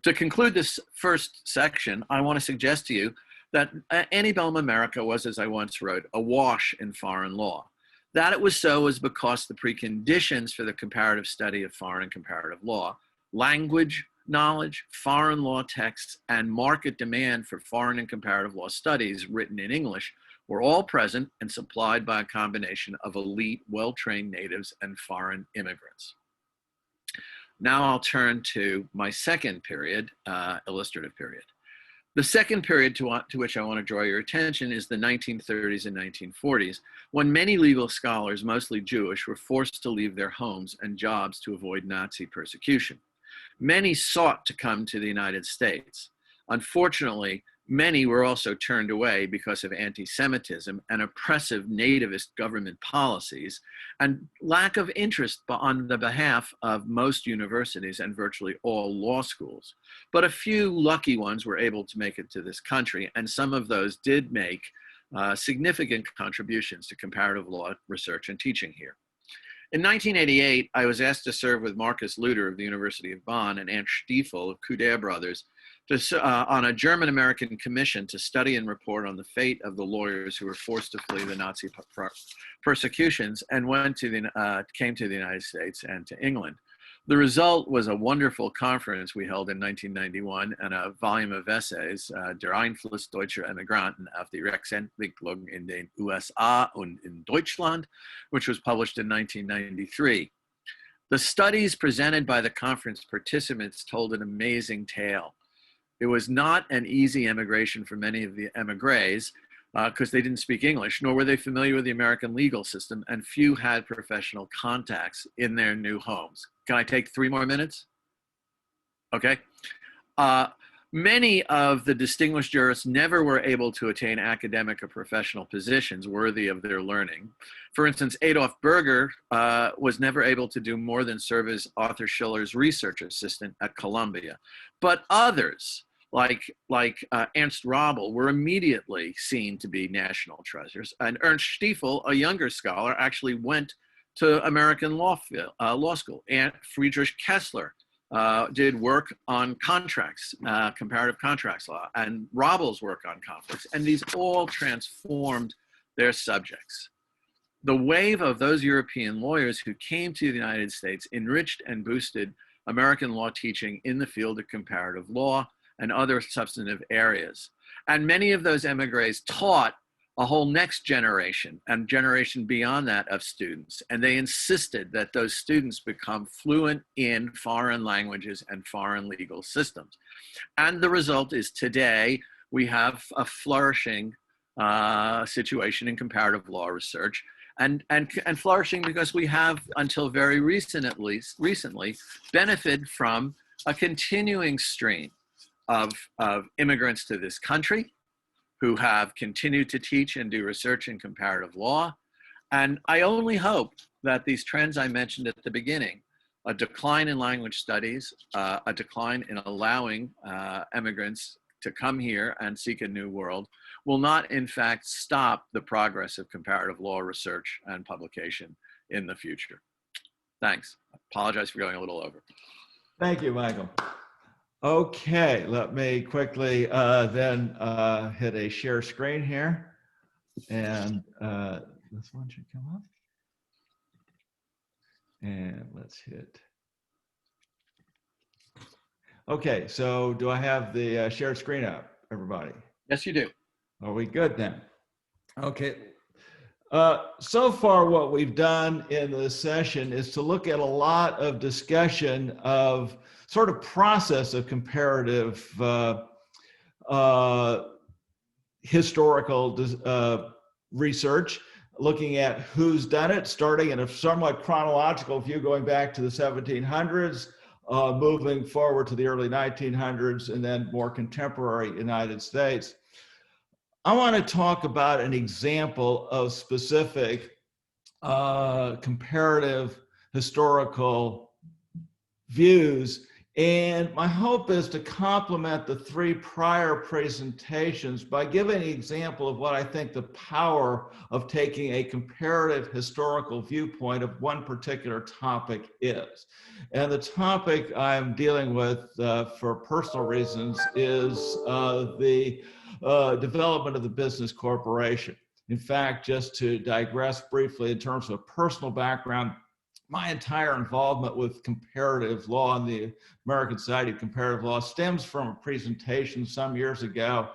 To conclude this first section, I want to suggest to you that antebellum America was, as I once wrote, awash in foreign law. That it was so was because the preconditions for the comparative study of foreign and comparative law, language knowledge, foreign law texts, and market demand for foreign and comparative law studies written in English were all present and supplied by a combination of elite, well-trained natives and foreign immigrants. Now I'll turn to my second period, illustrative period. The second period to which I want to draw your attention is the 1930s and 1940s, when many legal scholars, mostly Jewish, were forced to leave their homes and jobs to avoid Nazi persecution. Many sought to come to the United States. Unfortunately, many were also turned away because of anti-Semitism and oppressive nativist government policies and lack of interest on the behalf of most universities and virtually all law schools. But a few lucky ones were able to make it to this country, and some of those did make significant contributions to comparative law research and teaching here. In 1988, I was asked to serve with Marcus Luder of the University of Bonn and Ant Stiefel of Couder Brothers on a German-American commission to study and report on the fate of the lawyers who were forced to flee the Nazi persecutions and came to the United States and to England. The result was a wonderful conference we held in 1991 and a volume of essays, Der Einfluss deutscher Emigranten auf die Rechtsentwicklung in den USA und in Deutschland, which was published in 1993. The studies presented by the conference participants told an amazing tale. It was not an easy emigration for many of the emigres. because they didn't speak English, nor were they familiar with the American legal system, and few had professional contacts in their new homes. Can I take 3 more minutes? Okay. Many of the distinguished jurists never were able to attain academic or professional positions worthy of their learning. For instance, Adolf Berger was never able to do more than serve as Arthur Schiller's research assistant at Columbia. But others, like Ernst Rabel, were immediately seen to be national treasures. And Ernst Stiefel, a younger scholar, actually went to American law school. And Friedrich Kessler did work on contracts, comparative contracts law, and Rabel's work on conflicts, and these all transformed their subjects. The wave of those European lawyers who came to the United States enriched and boosted American law teaching in the field of comparative law and other substantive areas. And many of those emigres taught a whole next generation and generation beyond that of students. And they insisted that those students become fluent in foreign languages and foreign legal systems. And the result is today we have a flourishing situation in comparative law research, and flourishing because we have, until very recently, benefited from a continuing stream of immigrants to this country who have continued to teach and do research in comparative law. And I only hope that these trends I mentioned at the beginning, a decline in language studies, a decline in allowing immigrants to come here and seek a new world, will not in fact stop the progress of comparative law research and publication in the future. Thanks. I apologize for going a little over. Thank you, Michael. Okay, let me quickly then hit a share screen here. And this one should come up. And let's hit. Okay, so do I have the shared screen up, everybody? Yes, you do. Are we good then? Okay. So far, what we've done in this session is to look at a lot of discussion of sort of process of comparative historical research, looking at who's done it, starting in a somewhat chronological view, going back to the 1700s, moving forward to the early 1900s, and then more contemporary United States. I want to talk about an example of specific comparative historical views. And my hope is to complement the 3 prior presentations by giving an example of what I think the power of taking a comparative historical viewpoint of one particular topic is. And the topic I'm dealing with for personal reasons is the development of the business corporation. In fact, just to digress briefly in terms of a personal background, my entire involvement with comparative law and the American Society of Comparative Law stems from a presentation some years ago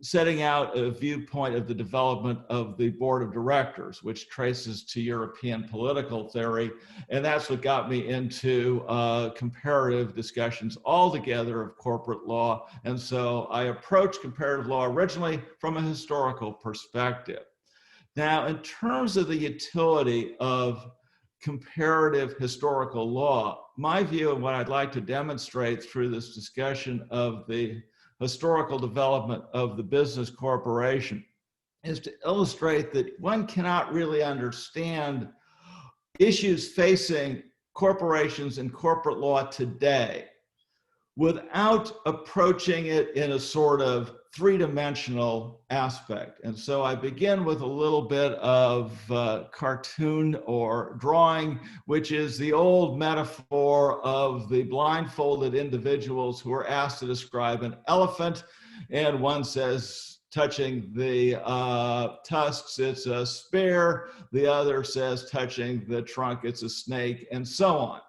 setting out a viewpoint of the development of the board of directors, which traces to European political theory. And that's what got me into comparative discussions altogether of corporate law. And so I approached comparative law originally from a historical perspective. Now, in terms of the utility of comparative historical law, my view and what I'd like to demonstrate through this discussion of the historical development of the business corporation is to illustrate that one cannot really understand issues facing corporations and corporate law today without approaching it in a sort of 3-dimensional aspect. And so I begin with a little bit of cartoon or drawing, which is the old metaphor of the blindfolded individuals who are asked to describe an elephant. And one says, touching the tusks, it's a spear. The other says, touching the trunk, it's a snake, and so on.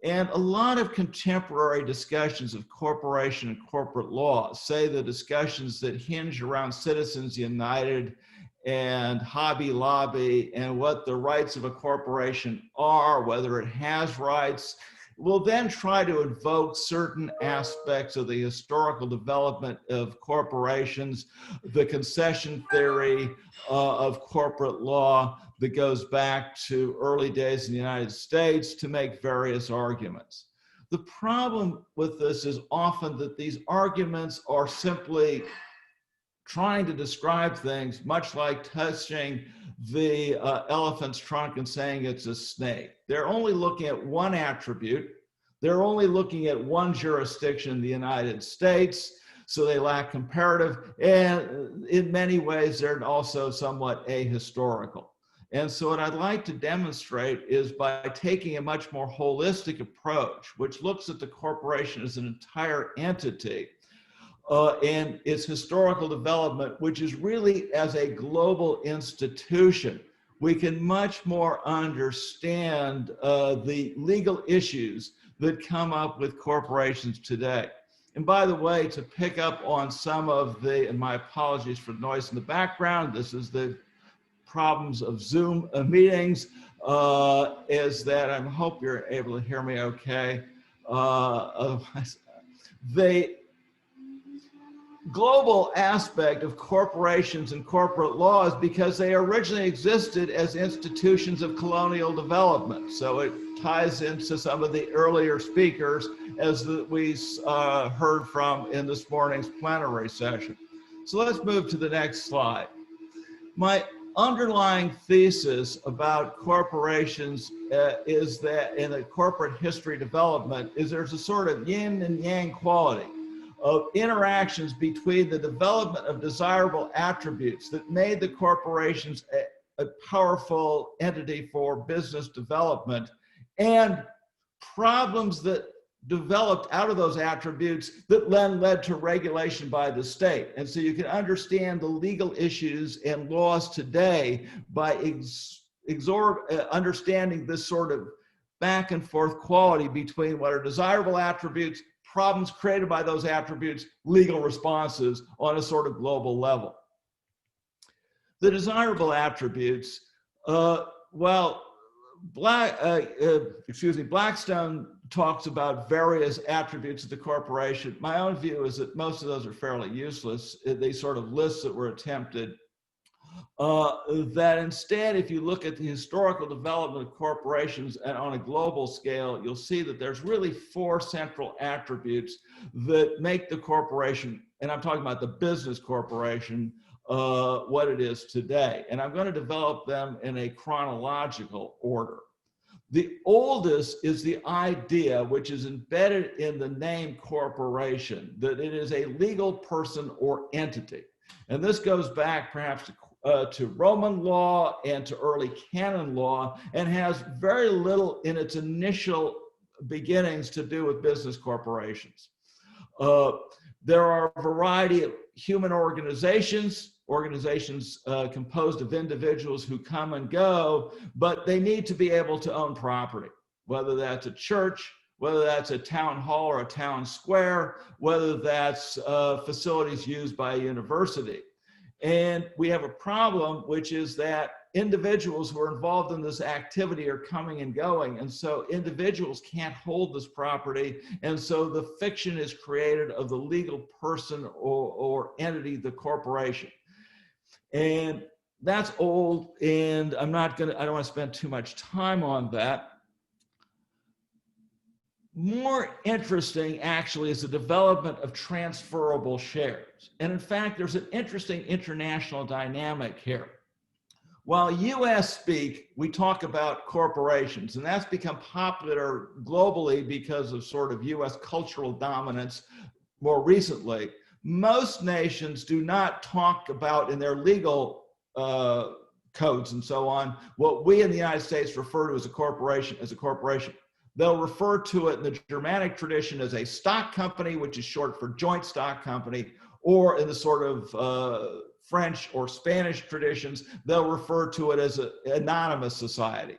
And a lot of contemporary discussions of corporation and corporate law, say the discussions that hinge around Citizens United and Hobby Lobby and what the rights of a corporation are, whether it has rights, We'll then try to invoke certain aspects of the historical development of corporations, the concession theory of corporate law that goes back to early days in the United States to make various arguments. The problem with this is often that these arguments are simply trying to describe things much like touching the elephant's trunk and saying it's a snake. They're only looking at one attribute. They're only looking at one jurisdiction in the United States, so they lack comparative. And in many ways, they're also somewhat ahistorical. And so what I'd like to demonstrate is by taking a much more holistic approach, which looks at the corporation as an entire entity, and its historical development, which is really as a global institution, we can much more understand the legal issues that come up with corporations today. And by the way, to pick up on some of the, and my apologies for the noise in the background, this is the problems of Zoom meetings, is that I hope you're able to hear me okay. Otherwise, the global aspect of corporations and corporate law is because they originally existed as institutions of colonial development. So it ties into some of the earlier speakers as we heard from in this morning's plenary session. So let's move to the next slide. My underlying thesis about corporations is that in a corporate history development is there's a sort of yin and yang quality of interactions between the development of desirable attributes that made the corporations a powerful entity for business development and problems that developed out of those attributes that then led to regulation by the state. And so you can understand the legal issues and laws today by understanding this sort of back and forth quality between what are desirable attributes, problems created by those attributes, legal responses on a sort of global level. The desirable attributes, Blackstone talks about various attributes of the corporation. My own view is that most of those are fairly useless. They sort of lists that were attempted. That instead, if you look at the historical development of corporations and on a global scale, you'll see that there's really four central attributes that make the corporation, and I'm talking about the business corporation, what it is today. And I'm going to develop them in a chronological order. The oldest is the idea, which is embedded in the name corporation, that it is a legal person or entity. And this goes back perhaps to Roman law and to early canon law, and has very little in its initial beginnings to do with business corporations. There are a variety of human organizations composed of individuals who come and go, but they need to be able to own property, whether that's a church, whether that's a town hall or a town square, whether that's facilities used by a university. And we have a problem, which is that individuals who are involved in this activity are coming and going. And so individuals can't hold this property. And so the fiction is created of the legal person or entity, the corporation. And that's old, and I don't want to spend too much time on that. More interesting, actually, is the development of transferable shares. And in fact, there's an interesting international dynamic here. While US speak, we talk about corporations, and that's become popular globally because of sort of US cultural dominance more recently. Most nations do not talk about in their legal codes and so on, what we in the United States refer to as a corporation. They'll refer to it in the Germanic tradition as a stock company, which is short for joint stock company, or in the sort of French or Spanish traditions, they'll refer to it as an anonymous society.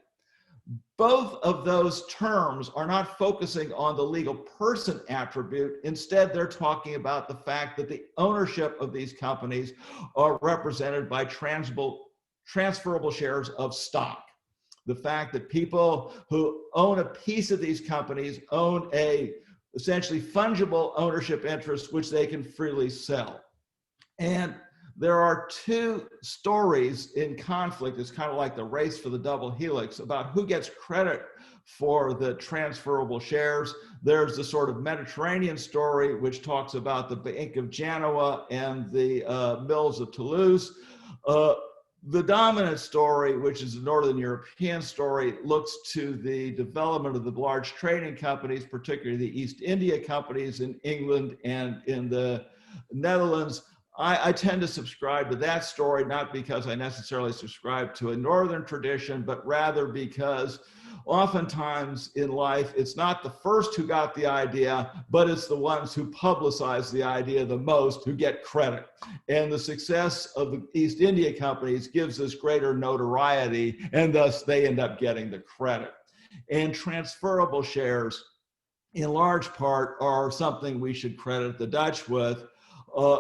Both of those terms are not focusing on the legal person attribute. Instead, they're talking about the fact that the ownership of these companies are represented by transferable shares of stock. The fact that people who own a piece of these companies own a essentially fungible ownership interest, which they can freely sell. And there are two stories in conflict. It's kind of like the race for the double helix about who gets credit for the transferable shares. There's the sort of Mediterranean story, which talks about the Bank of Genoa and the mills of Toulouse. The dominant story, which is the Northern European story, looks to the development of the large trading companies, particularly the East India companies in England and in the Netherlands. I tend to subscribe to that story, not because I necessarily subscribe to a Northern tradition, but rather because oftentimes in life, it's not the first who got the idea, but it's the ones who publicize the idea the most who get credit. And the success of the East India companies gives us greater notoriety, and thus they end up getting the credit. And transferable shares, in large part, are something we should credit the Dutch with,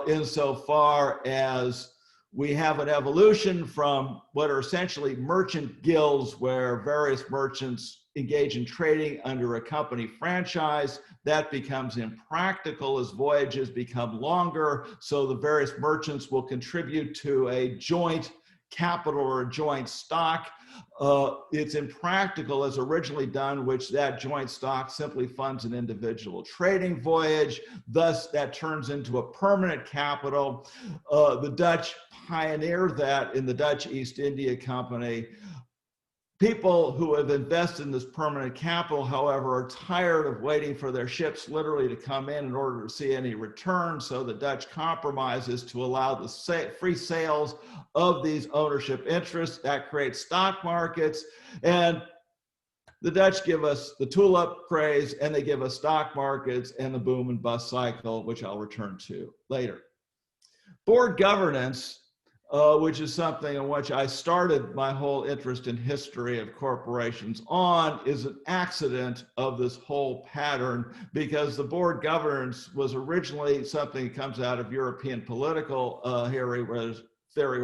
insofar as we have an evolution from what are essentially merchant guilds where various merchants engage in trading under a company franchise. That becomes impractical as voyages become longer, so the various merchants will contribute to a joint capital or a joint stock. It's impractical as originally done, which that joint stock simply funds an individual trading voyage. Thus, that turns into a permanent capital. The Dutch pioneered that in the Dutch East India Company. People who have invested in this permanent capital, however, are tired of waiting for their ships literally to come in order to see any return. So the Dutch compromises to allow the free sales of these ownership interests. That creates stock markets. And the Dutch give us the tulip craze, and they give us stock markets and the boom and bust cycle, which I'll return to later. Board governance, which is something in which I started my whole interest in history of corporations on, is an accident of this whole pattern, because the board governance was originally something that comes out of European political theory, where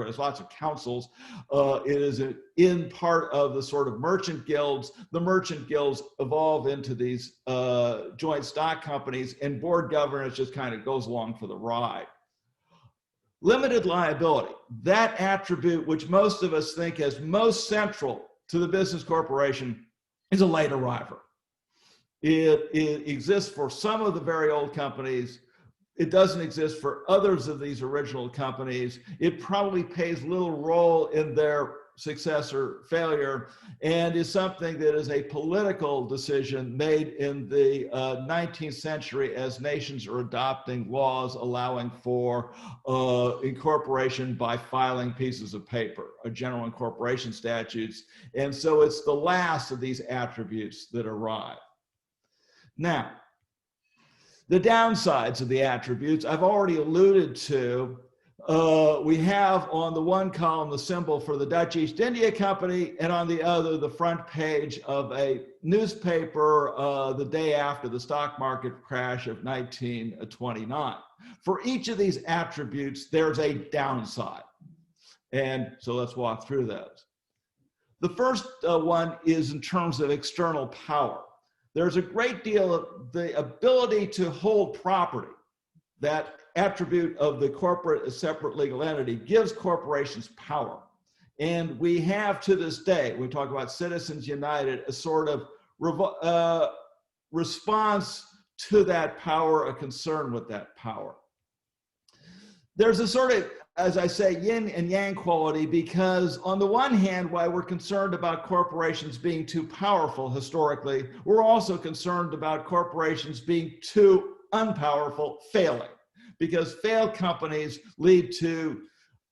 there's lots of councils. It is in part of the sort of merchant guilds. The merchant guilds evolve into these joint stock companies, and board governance just kind of goes along for the ride. Limited liability, that attribute which most of us think is most central to the business corporation, is a late arriver. It exists for some of the very old companies. It doesn't exist for others of these original companies. It probably plays little role in their success or failure, and is something that is a political decision made in the 19th century as nations are adopting laws allowing for incorporation by filing pieces of paper, general incorporation statutes. And so it's the last of these attributes that arrive. Now, the downsides of the attributes I've already alluded to. We have on the one column the symbol for the Dutch East India Company, and on the other the front page of a newspaper the day after the stock market crash of 1929. For each of these attributes, there's a downside. And so let's walk through those. The first one is in terms of external power. There's a great deal of the ability to hold property. That attribute of the corporate separate legal entity gives corporations power. And we have to this day, we talk about Citizens United, a sort of response to that power, a concern with that power. There's a sort of, as I say, yin and yang quality, because on the one hand, while we're concerned about corporations being too powerful historically, we're also concerned about corporations being too unpowerful, failing, because failed companies lead to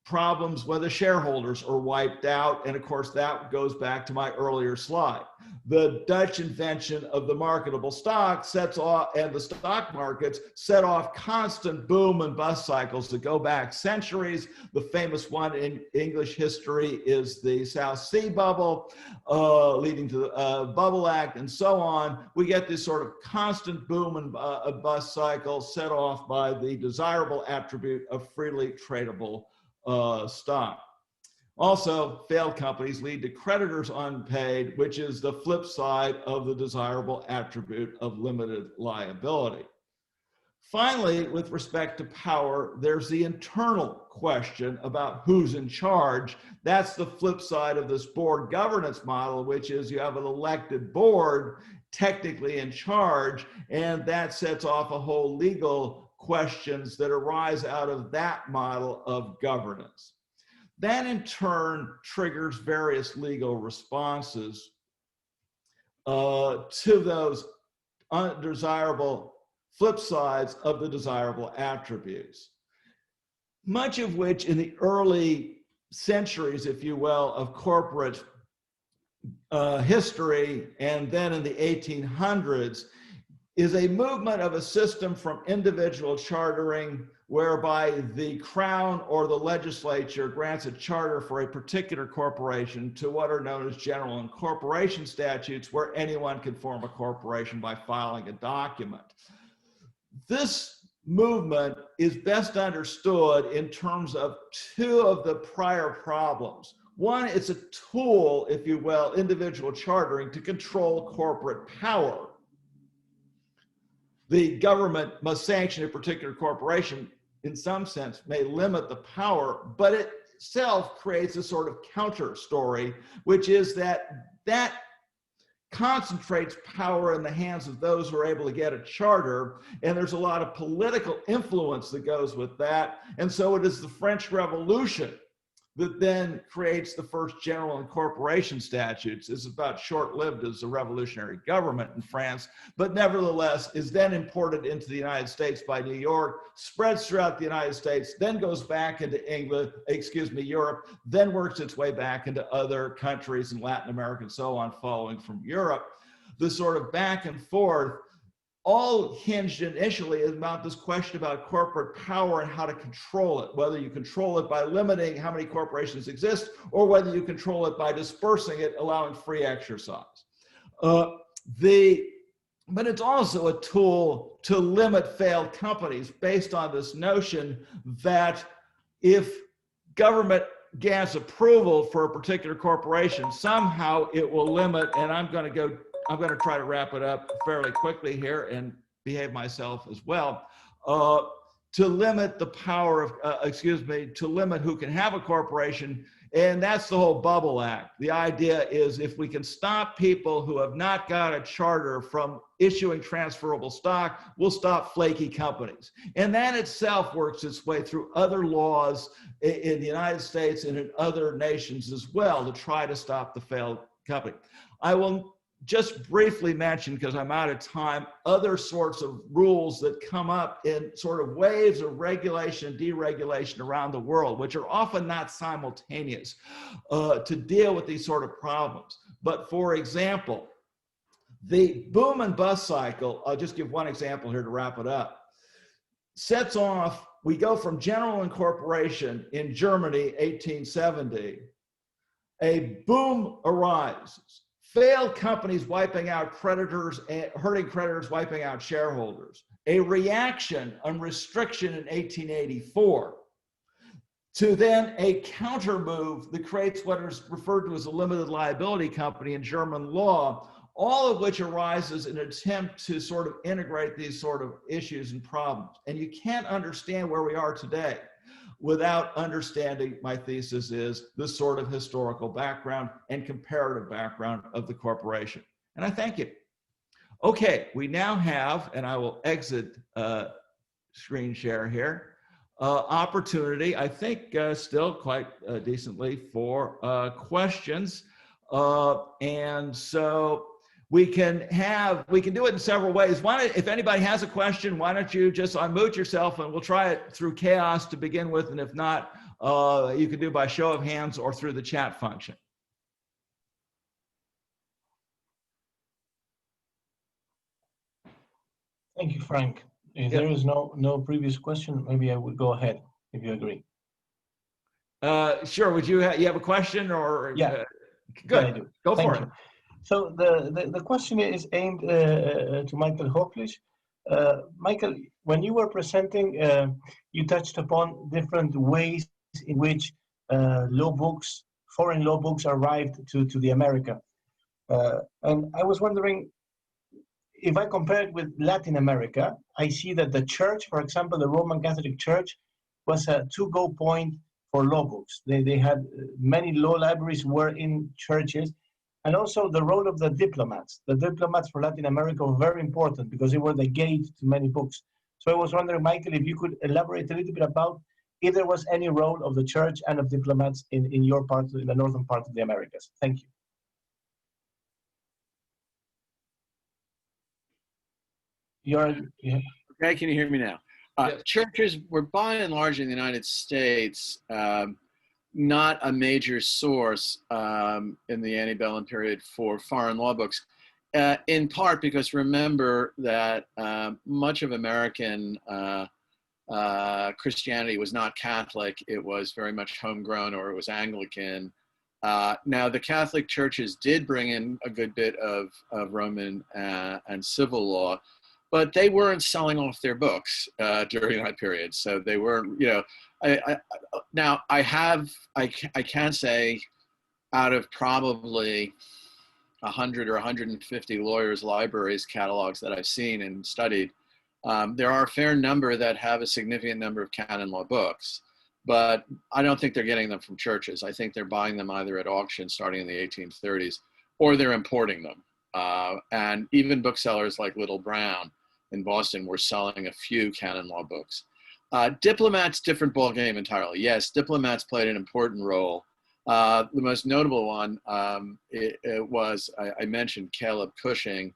problems when the shareholders are wiped out. And of course, that goes back to my earlier slide. The Dutch invention of the marketable stock sets off, and the stock markets set off constant boom and bust cycles that go back centuries. The famous one in English history is the South Sea bubble, leading to the Bubble Act and so on. We get this sort of constant boom and bust cycle set off by the desirable attribute of freely tradable stock. Also, failed companies lead to creditors unpaid, which is the flip side of the desirable attribute of limited liability. Finally, with respect to power, there's the internal question about who's in charge. That's the flip side of this board governance model, which is you have an elected board technically in charge, and that sets off a whole legal questions that arise out of that model of governance. That in turn triggers various legal responses to those undesirable flip sides of the desirable attributes, much of which in the early centuries, if you will, of corporate history, and then in the 1800s, is a movement of a system from individual chartering whereby the crown or the legislature grants a charter for a particular corporation to what are known as general incorporation statutes, where anyone can form a corporation by filing a document. This movement is best understood in terms of two of the prior problems. One, it's a tool, if you will, individual chartering to control corporate power. The government must sanction a particular corporation, in some sense, may limit the power, but it itself creates a sort of counter story, which is that concentrates power in the hands of those who are able to get a charter, and there's a lot of political influence that goes with that. And so it is the French Revolution that then creates the first general incorporation statutes. It's about short-lived as a revolutionary government in France, but nevertheless is then imported into the United States by New York, spreads throughout the United States, then goes back into Europe, then works its way back into other countries in Latin America and so on, following from Europe. The sort of back and forth all hinged initially about this question about corporate power and how to control it, whether you control it by limiting how many corporations exist or whether you control it by dispersing it, allowing free exercise. But it's also a tool to limit failed companies based on this notion that if government grants approval for a particular corporation, somehow it will limit, and I'm going to try to wrap it up fairly quickly here and behave myself as well, to limit the power of, to limit who can have a corporation. And that's the whole Bubble Act. The idea is if we can stop people who have not got a charter from issuing transferable stock, we'll stop flaky companies. And that itself works its way through other laws in the United States and in other nations as well to try to stop the failed company. I will just briefly mention, because I'm out of time, other sorts of rules that come up in sort of waves of regulation and deregulation around the world, which are often not simultaneous to deal with these sort of problems. But for example, the boom and bust cycle, I'll just give one example here to wrap it up, sets off, we go from general incorporation in Germany, 1870, a boom arises. Failed companies wiping out creditors, hurting creditors, wiping out shareholders. A reaction on restriction in 1884 to then a counter move that creates what is referred to as a limited liability company in German law, all of which arises in an attempt to sort of integrate these sort of issues and problems. And you can't understand where we are today without understanding, my thesis is, the sort of historical background and comparative background of the corporation. And I thank you. Okay, we now have, and I will exit screen share here, opportunity, I think still quite decently for questions. And so we can do it in several ways. If anybody has a question, why don't you just unmute yourself and we'll try it through chaos to begin with. And if not, you can do by show of hands or through the chat function. Thank you, Frank. If there is no previous question, maybe I would go ahead, if you agree. Sure, would you have a question or? Yeah. Good, yeah, I do. Go Thank for you. it. So the question is aimed to Michael Hoeflich. Michael, when you were presenting, you touched upon different ways in which law books foreign law books arrived to the America. And I was wondering, if I compare it with Latin America, I see that the church, for example, the Roman Catholic Church, was a to-go point for law books. They had many law libraries were in churches, and also the role of the diplomats. The diplomats for Latin America were very important because they were the gate to many books. So I was wondering, Michael, if you could elaborate a little bit about if there was any role of the church and of diplomats in your part, in the northern part of the Americas. Thank you. Okay, can you hear me now? Yes. Churches were by and large in the United States not a major source in the antebellum period for foreign law books, in part because remember that much of American Christianity was not Catholic. It was very much homegrown, or it was Anglican. Now, the Catholic churches did bring in a good bit of Roman and civil law, but they weren't selling off their books during that period. So they weren't, you know, I can say out of probably 100 or 150 lawyers' libraries catalogs that I've seen and studied, there are a fair number that have a significant number of canon law books, but I don't think they're getting them from churches. I think they're buying them either at auction starting in the 1830s, or they're importing them. And even booksellers like Little Brown in Boston were selling a few canon law books. Diplomats, different ballgame entirely. Yes, diplomats played an important role. The most notable one it was, I mentioned Caleb Cushing.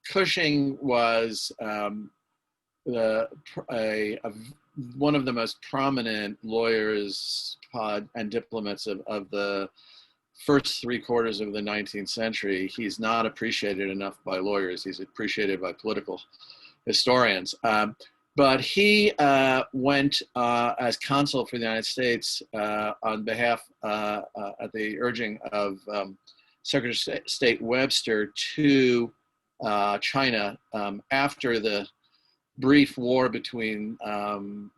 Cushing was one of the most prominent lawyers and diplomats of the first 3/4 of the 19th century. He's not appreciated enough by lawyers. He's appreciated by political historians. But he went as consul for the United States on behalf, at the urging of Secretary of State Webster, to China after the brief war between the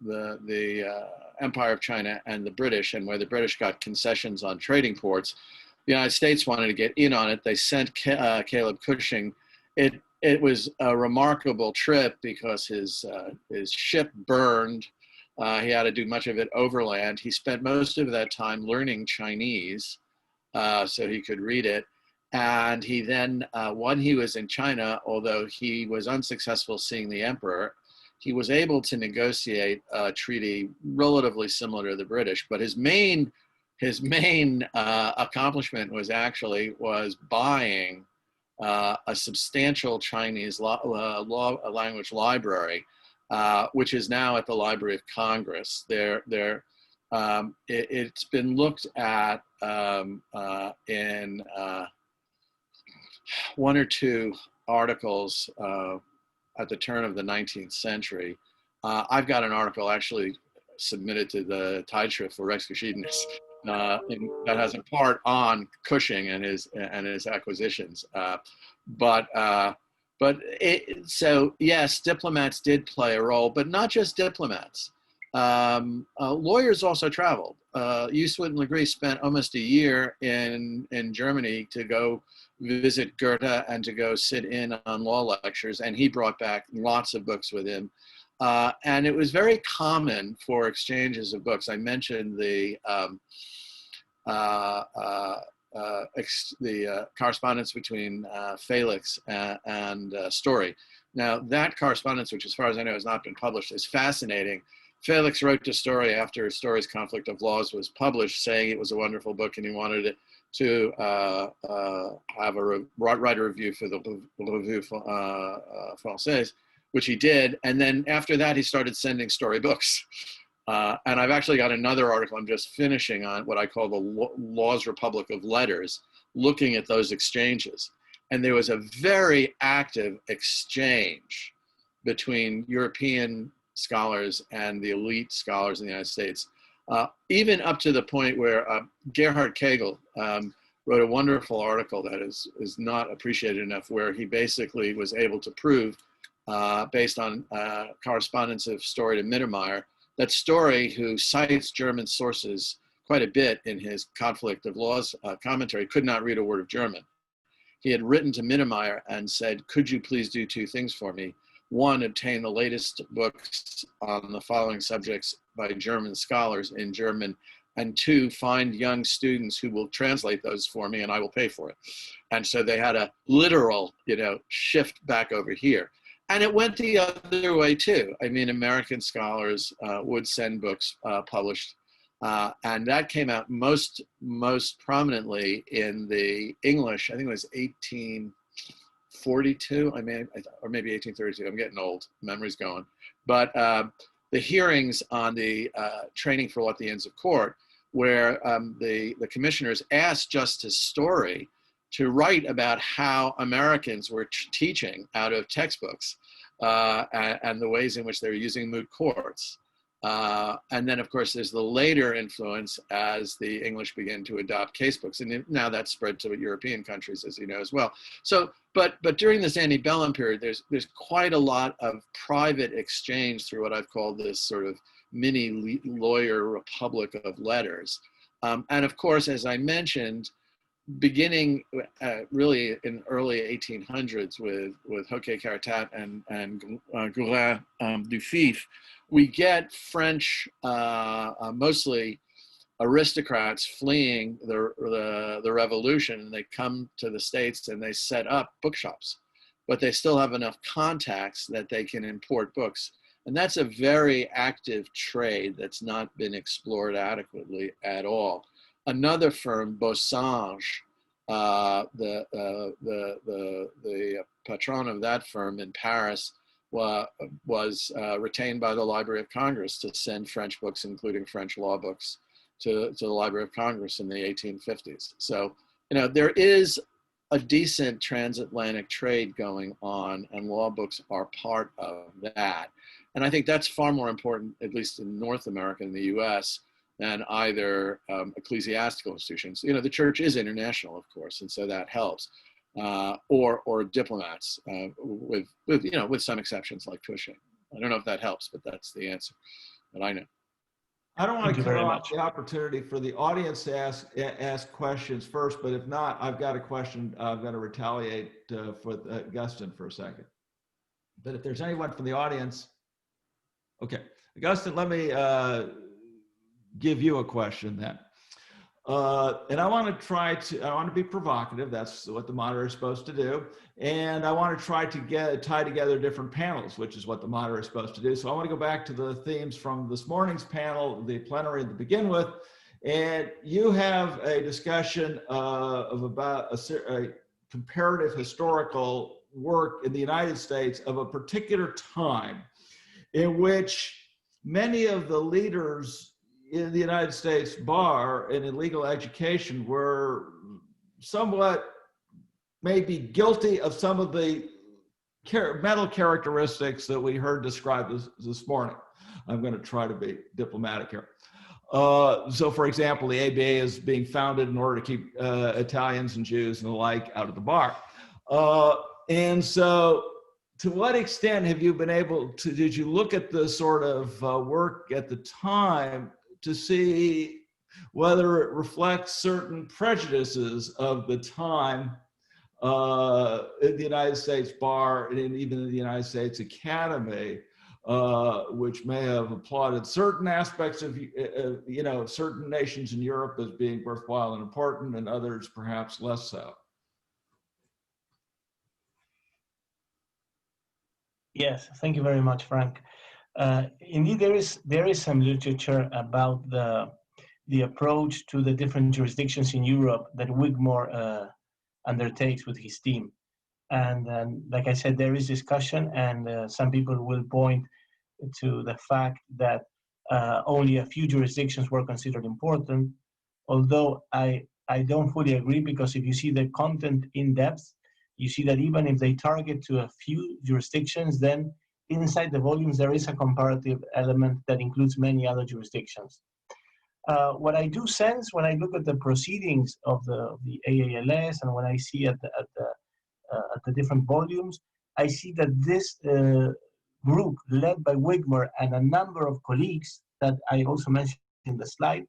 Empire of China and the British, and where the British got concessions on trading ports. The United States wanted to get in on it. They sent Caleb Cushing. It was a remarkable trip because his ship burned. He had to do much of it overland. He spent most of that time learning Chinese so he could read it. And he then, when he was in China, although he was unsuccessful seeing the emperor, he was able to negotiate a treaty relatively similar to the British. But his main accomplishment was buying a substantial Chinese language library, which is now at the Library of Congress. It's been looked at in one or two articles at the turn of the 19th century. I've got an article actually submitted to the Zeitschrift for Rechtsgeschiedenis that has a part on Cushing and his acquisitions. So yes, diplomats did play a role, but not just diplomats. Lawyers also traveled. Uswit and Legree spent almost a year in Germany to go visit Goethe and to go sit in on law lectures, and he brought back lots of books with him. And it was very common for exchanges of books. I mentioned the correspondence between Felix and Story. Now, that correspondence, which as far as I know has not been published, is fascinating. Felix wrote to Story after Story's Conflict of Laws was published, saying it was a wonderful book and he wanted it to write a review for the Revue Française, which he did. And then after that, he started sending Story books. And I've actually got another article I'm just finishing on what I call the Law's Republic of Letters, looking at those exchanges. And there was a very active exchange between European scholars and the elite scholars in the United States, even up to the point where Gerhard Kegel wrote a wonderful article that is not appreciated enough, where he basically was able to prove, based on correspondence of Story to Mittermeier, that Story, who cites German sources quite a bit in his Conflict of Laws commentary, could not read a word of German. He had written to Minnemeyer and said, could you please do two things for me? One, obtain the latest books on the following subjects by German scholars in German, and two, find young students who will translate those for me and I will pay for it. And so they had a literal, shift back over here. And it went the other way too. I mean, American scholars would send books published, and that came out most prominently in the English, I think it was 1842, or maybe 1832, I'm getting old, memory's going. But the hearings on the training for what the Inns of Court, where the commissioners asked Justice Story to write about how Americans were teaching out of textbooks and the ways in which they were using moot courts. And then, of course, there's the later influence as the English begin to adopt casebooks. And now that's spread to European countries, as you know, as well. So, but during this antebellum period, there's quite a lot of private exchange through what I've called this sort of mini lawyer republic of letters. And of course, as I mentioned, beginning really in early 1800s with Hoeflich and Gourin du Fif, we get French, mostly aristocrats fleeing the revolution, and they come to the States and they set up bookshops, but they still have enough contacts that they can import books. And that's a very active trade that's not been explored adequately at all. Another firm, Beausange, the patron of that firm in Paris, was retained by the Library of Congress to send French books, including French law books, to the Library of Congress in the 1850s. So, there is a decent transatlantic trade going on, and law books are part of that. And I think that's far more important, at least in North America and the US, than either ecclesiastical institutions. The church is international, of course, and so that helps. Or diplomats, with some exceptions like Cushing. I don't know if that helps, but that's the answer that I know. I don't want to cut off the opportunity for the audience to ask questions first, but if not, I've got a question. I'm going to retaliate for Agustín for a second. But if there's anyone from the audience, okay, Agustín, let me give you a question then. And I want to be provocative. That's what the moderator is supposed to do. And I want to try to tie together different panels, which is what the moderator is supposed to do. So I want to go back to the themes from this morning's panel, the plenary to begin with. And you have a discussion of about a comparative historical work in the United States of a particular time in which many of the leaders in the United States bar and in legal education were somewhat maybe guilty of some of the mental characteristics that we heard described this morning. I'm going to try to be diplomatic here. So for example, the ABA is being founded in order to keep Italians and Jews and the like out of the bar. And so to what extent have you been able to, did you look at the sort of work at the time to see whether it reflects certain prejudices of the time in the United States bar and even in the United States Academy, which may have applauded certain aspects of, certain nations in Europe as being worthwhile and important, and others perhaps less so? Yes, thank you very much, Frank. Indeed, there is some literature about the approach to the different jurisdictions in Europe that Wigmore undertakes with his team. And like I said, there is discussion, and some people will point to the fact that only a few jurisdictions were considered important, although I don't fully agree, because if you see the content in depth, you see that even if they target to a few jurisdictions, then inside the volumes there is a comparative element that includes many other jurisdictions. What I do sense when I look at the proceedings of the AALS, and when I see at the different volumes, I see that this group led by Wigmore and a number of colleagues that I also mentioned in the slide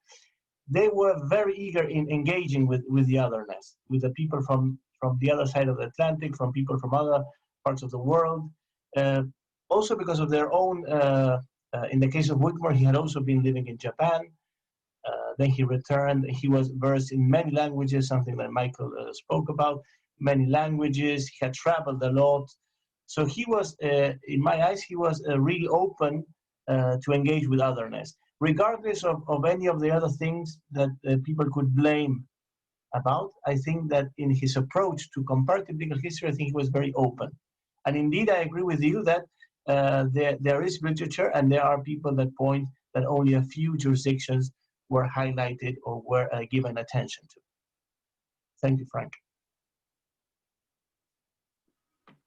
they were very eager in engaging with the otherness, with the people from the other side of the Atlantic, from people from other parts of the world. Also because of their own, in the case of Wigmore, he had also been living in Japan. Then he returned. He was versed in many languages, something that Michael spoke about, many languages. He had traveled a lot. So he was, in my eyes, he was really open to engage with otherness, regardless of any of the other things that people could blame about. I think that in his approach to comparative legal history, I think he was very open. And indeed, I agree with you that there is literature and there are people that point that only a few jurisdictions were highlighted or were given attention to. Thank you, Frank.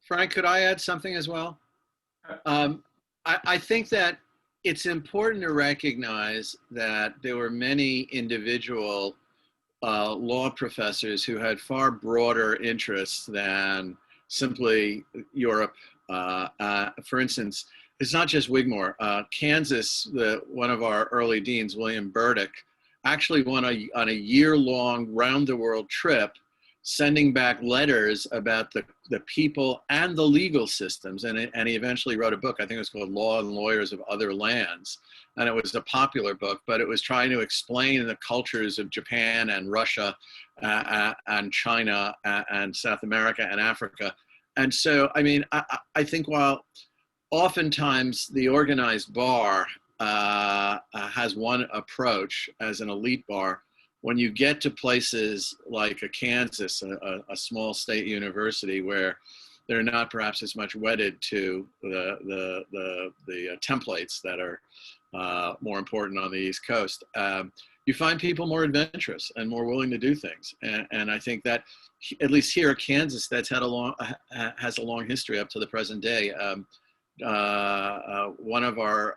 Frank, could I add something as well? I think that it's important to recognize that there were many individual law professors who had far broader interests than simply Europe. For instance, it's not just Wigmore. Kansas, one of our early deans, William Burdick, actually went on a year-long round-the-world trip, sending back letters about the people and the legal systems. And he eventually wrote a book, I think it was called Law and Lawyers of Other Lands. And it was a popular book, but it was trying to explain the cultures of Japan and Russia and China and South America and Africa. And so, I mean, I think while oftentimes the organized bar has one approach as an elite bar, when you get to places like a Kansas, a small state university where they're not perhaps as much wedded to the templates that are more important on the East Coast, you find people more adventurous and more willing to do things. And I think that, at least here at Kansas, that's has a long history up to the present day. One of our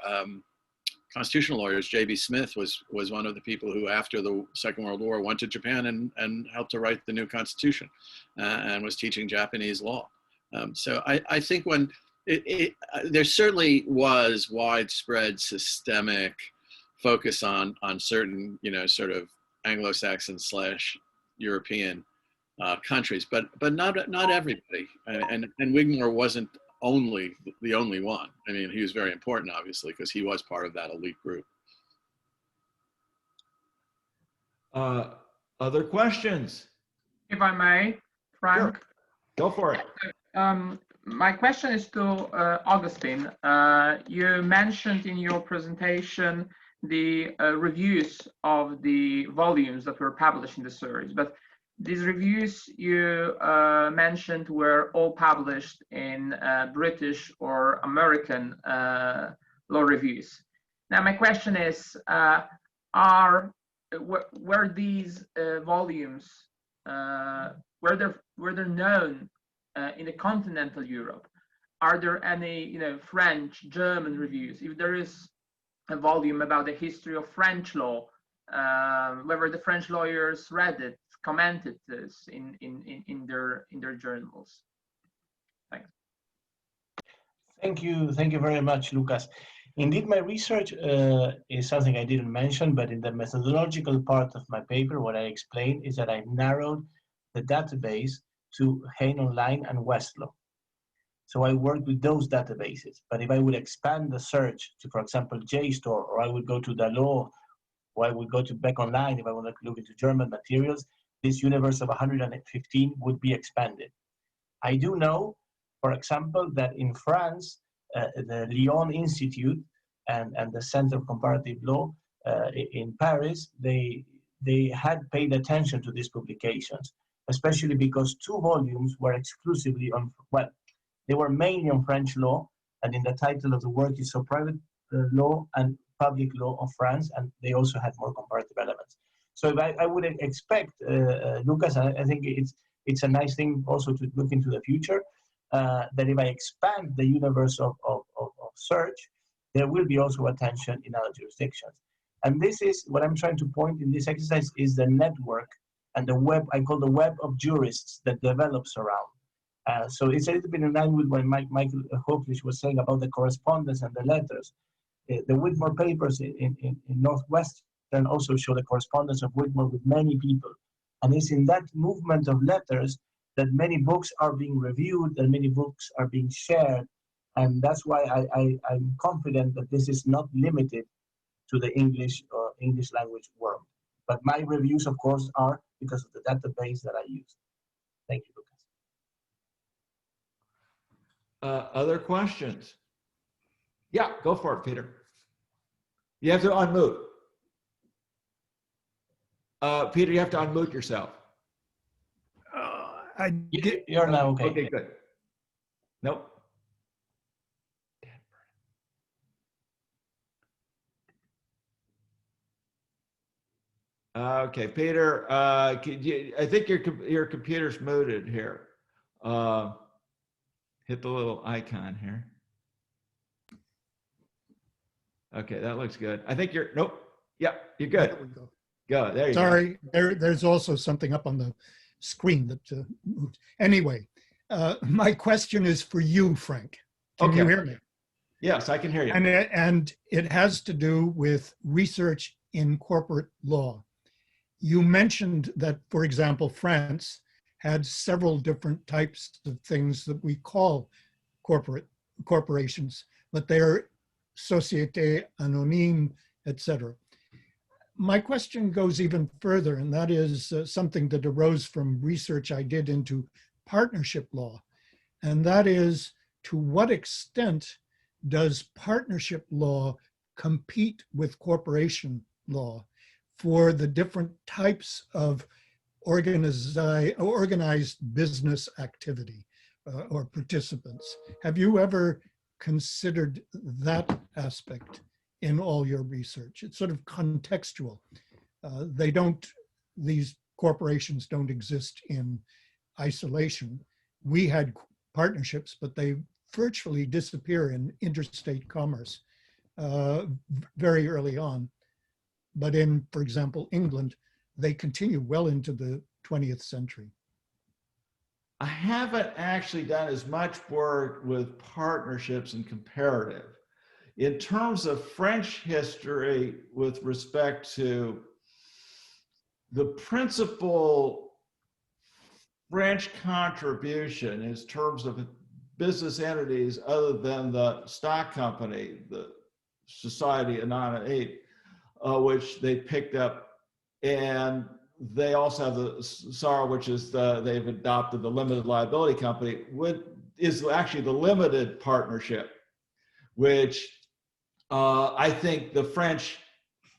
constitutional lawyers, J.B. Smith, was one of the people who, after the Second World War, went to Japan and helped to write the new constitution and was teaching Japanese law. So I think when there certainly was widespread systemic focus on certain, sort of Anglo-Saxon / European countries, but not everybody. And Wigmore wasn't the only one. I mean, he was very important, obviously, because he was part of that elite group. Other questions? If I may, Frank? Sure. Go for it. My question is to Agustín. You mentioned in your presentation the reviews of the volumes that were published in the series, but these reviews you mentioned were all published in British or American law reviews. Now, my question is, were these volumes were they known in the continental Europe? Are there any, French, German reviews? If there is a volume about the history of French law, whether the French lawyers read it, commented this in their journals. Thanks. Thank you very much, Lukasz. Indeed, my research is something I didn't mention, but in the methodological part of my paper, what I explained is that I narrowed the database to Kane Online and Westlaw. So I worked with those databases. But if I would expand the search to, for example, JSTOR, or I would go to the law, or I would go to Beck Online if I want to look into German materials, this universe of 115 would be expanded. I do know, for example, that in France, the Lyon Institute and the Center of Comparative Law in Paris, they had paid attention to these publications, especially because 2 volumes were exclusively on, well, they were mainly on French law, and in the title of the work is So Private Law and Public Law of France, and they also had more comparative elements. So if I would expect, Lukasz, I think it's a nice thing also to look into the future, that if I expand the universe of search, there will be also attention in other jurisdictions. And this is what I'm trying to point in this exercise is the network and the web, I call the web of jurists that develops around. So it's a little bit in line with what Michael Hoeflich was saying about the correspondence and the letters. The Wigmore papers in Northwest can also show the correspondence of Wigmore with many people. And it's in that movement of letters that many books are being reviewed and many books are being shared. And that's why I'm confident that this is not limited to the English or English language world. But my reviews, of course, are because of the database that I use. Thank you, Lukasz. Other questions? Yeah, go for it, Peter. You have to unmute. Peter, you have to unmute yourself. You're now okay. Okay, good. Nope. Okay, Peter, I think your computer's muted here. Hit the little icon here. Okay, that looks good. I think you're, nope. Yep, you're good. There we go. Go, there you go. Sorry, there's also something up on the screen that moved. Anyway, my question is for you, Frank. Can you hear me? Yes, I can hear you. And it has to do with research in corporate law. You mentioned that, for example, France had several different types of things that we call corporations, but they're société anonyme, etc. My question goes even further, and that is something that arose from research I did into partnership law. And that is, to what extent does partnership law compete with corporation law for the different types of organized business activity or participants? Have you ever considered that aspect in all your research? It's sort of contextual. These corporations don't exist in isolation. We had partnerships, but they virtually disappear in interstate commerce very early on. But in, for example, England, they continue well into the 20th century. I haven't actually done as much work with partnerships and comparative. In terms of French history with respect to the principal French contribution in terms of business entities other than the stock company, the Society Anonyme, which they picked up, and they also have the SAR, which is they've adopted the limited liability company, is actually the limited partnership, which I think the French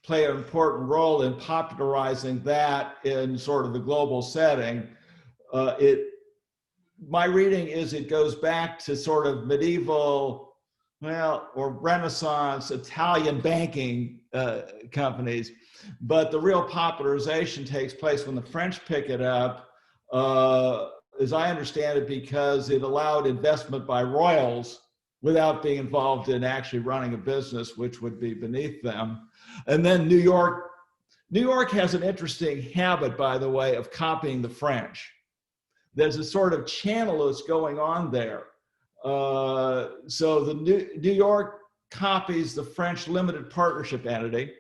play an important role in popularizing that in sort of the global setting. My reading is it goes back to sort of medieval, or Renaissance Italian banking companies, but the real popularization takes place when the French pick it up, as I understand it, because it allowed investment by royals without being involved in actually running a business, which would be beneath them. And then New York has an interesting habit, by the way, of copying the French. There's a sort of channel that's going on there. So the New York copies the French limited partnership entity.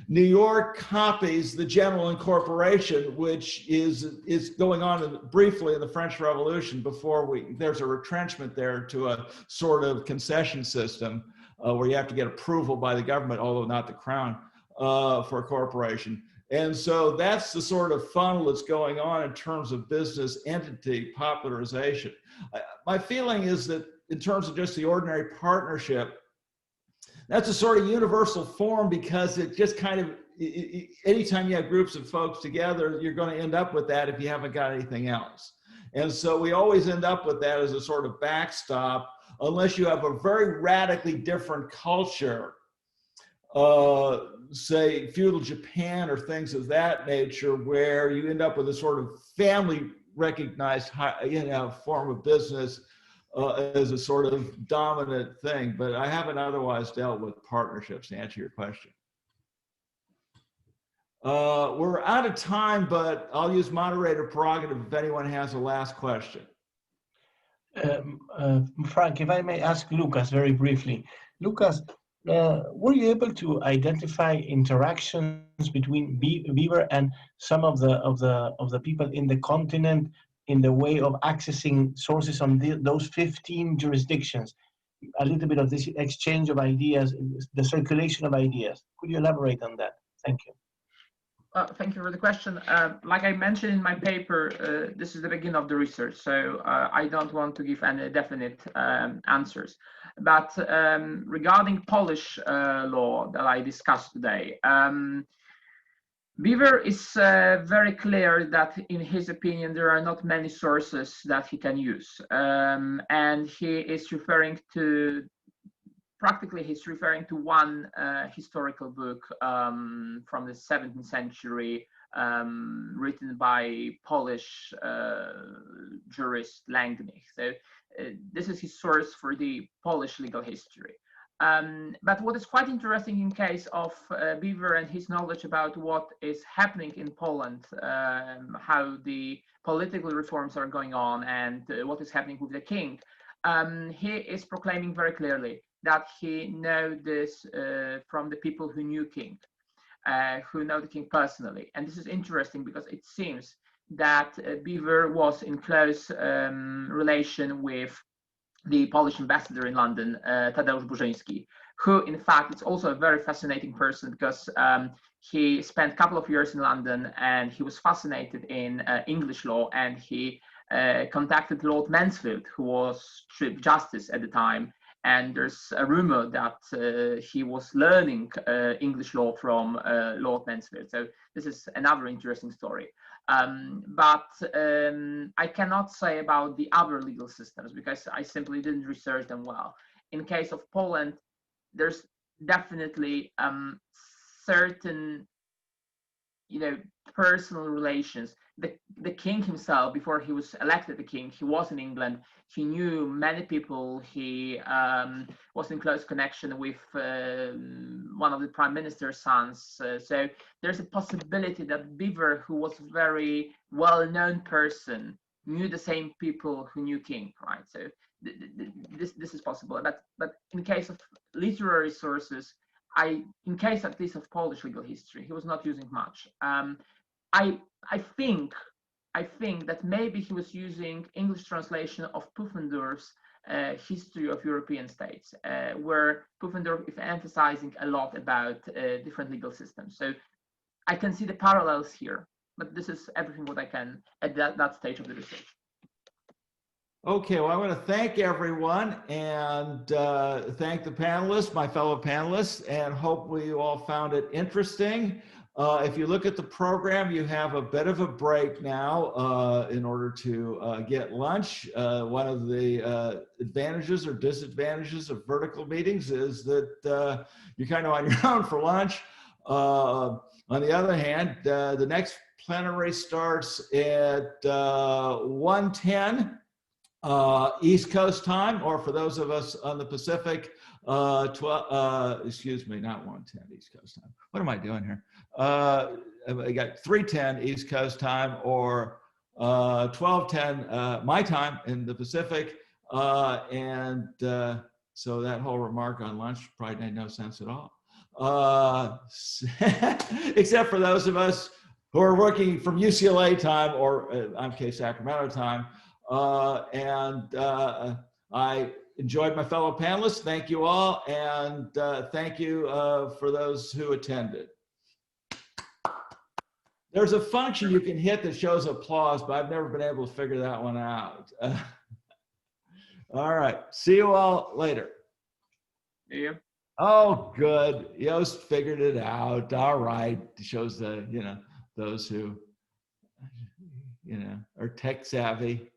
New York copies the general incorporation, which is going on briefly in the French Revolution before there's a retrenchment there to a sort of concession system where you have to get approval by the government, although not the crown, for a corporation. And so that's the sort of funnel that's going on in terms of business entity popularization. My feeling is that in terms of just the ordinary partnership, that's a sort of universal form, because it just kind of, anytime you have groups of folks together, you're going to end up with that if you haven't got anything else. And so we always end up with that as a sort of backstop, unless you have a very radically different culture, say feudal Japan or things of that nature, where you end up with a sort of family recognized form of business as a sort of dominant thing. But I haven't otherwise dealt with partnerships, to answer your question. We're out of time, but I'll use moderator prerogative if anyone has a last question. Frank, if I may ask Lukasz very briefly. Lukasz, were you able to identify interactions between Beaver and some of the people in the continent in the way of accessing sources on those 15 jurisdictions? A little bit of this exchange of ideas, the circulation of ideas. Could you elaborate on that? Thank you. Thank you for the question. Like I mentioned in my paper, this is the beginning of the research, so I don't want to give any definite answers. But regarding Polish law that I discussed today, Beaver is very clear that in his opinion there are not many sources that he can use, and he is referring to practically he's referring to one historical book from the 17th century written by Polish jurist Langdych. So this is his source for the Polish legal history. But what is quite interesting in case of Beaver and his knowledge about what is happening in Poland, how the political reforms are going on and what is happening with the king, he is proclaiming very clearly that he knows this from the people who knew King, who know the King personally. And this is interesting because it seems that Beaver was in close relation with the Polish ambassador in London, Tadeusz Burzyński, who in fact is also a very fascinating person because he spent a couple of years in London and he was fascinated in English law, and he contacted Lord Mansfield, who was Chief Justice at the time. And there's a rumor that he was learning English law from Lord Mansfield. So this is another interesting story. But I cannot say about the other legal systems because I simply didn't research them well. In case of Poland, there's definitely certain, personal relations. The king himself, before he was elected the king, he was in England. He knew many people. He was in close connection with one of the prime minister's sons. So there's a possibility that Beaver, who was a very well-known person, knew the same people who knew King, right? So this is possible. But in case of literary sources, in case at least of Polish legal history, he was not using much. I think that maybe he was using English translation of Pufendorf's History of European States, where Pufendorf is emphasizing a lot about different legal systems. So I can see the parallels here, but this is everything what I can at that stage of the research. Okay, well, I want to thank everyone and thank the panelists, my fellow panelists, and hope you all found it interesting. If you look at the program, you have a bit of a break now in order to get lunch. One of the advantages or disadvantages of vertical meetings is that you're kind of on your own for lunch. On the other hand, the next plenary starts at 1:10 East Coast time, or for those of us on the Pacific, excuse me, not 1:10 East Coast time. What am I doing here? I got 3:10 East Coast time, or 12:10 my time in the Pacific. So that whole remark on lunch probably made no sense at all. Except for those of us who are working from UCLA time, or I'm Sacramento time. I enjoyed my fellow panelists. Thank you all. And thank you for those who attended. There's a function you can hit that shows applause, but I've never been able to figure that one out. All right. See you all later. Yeah. Oh, good. Yost figured it out. All right. It shows the, those who, are tech savvy.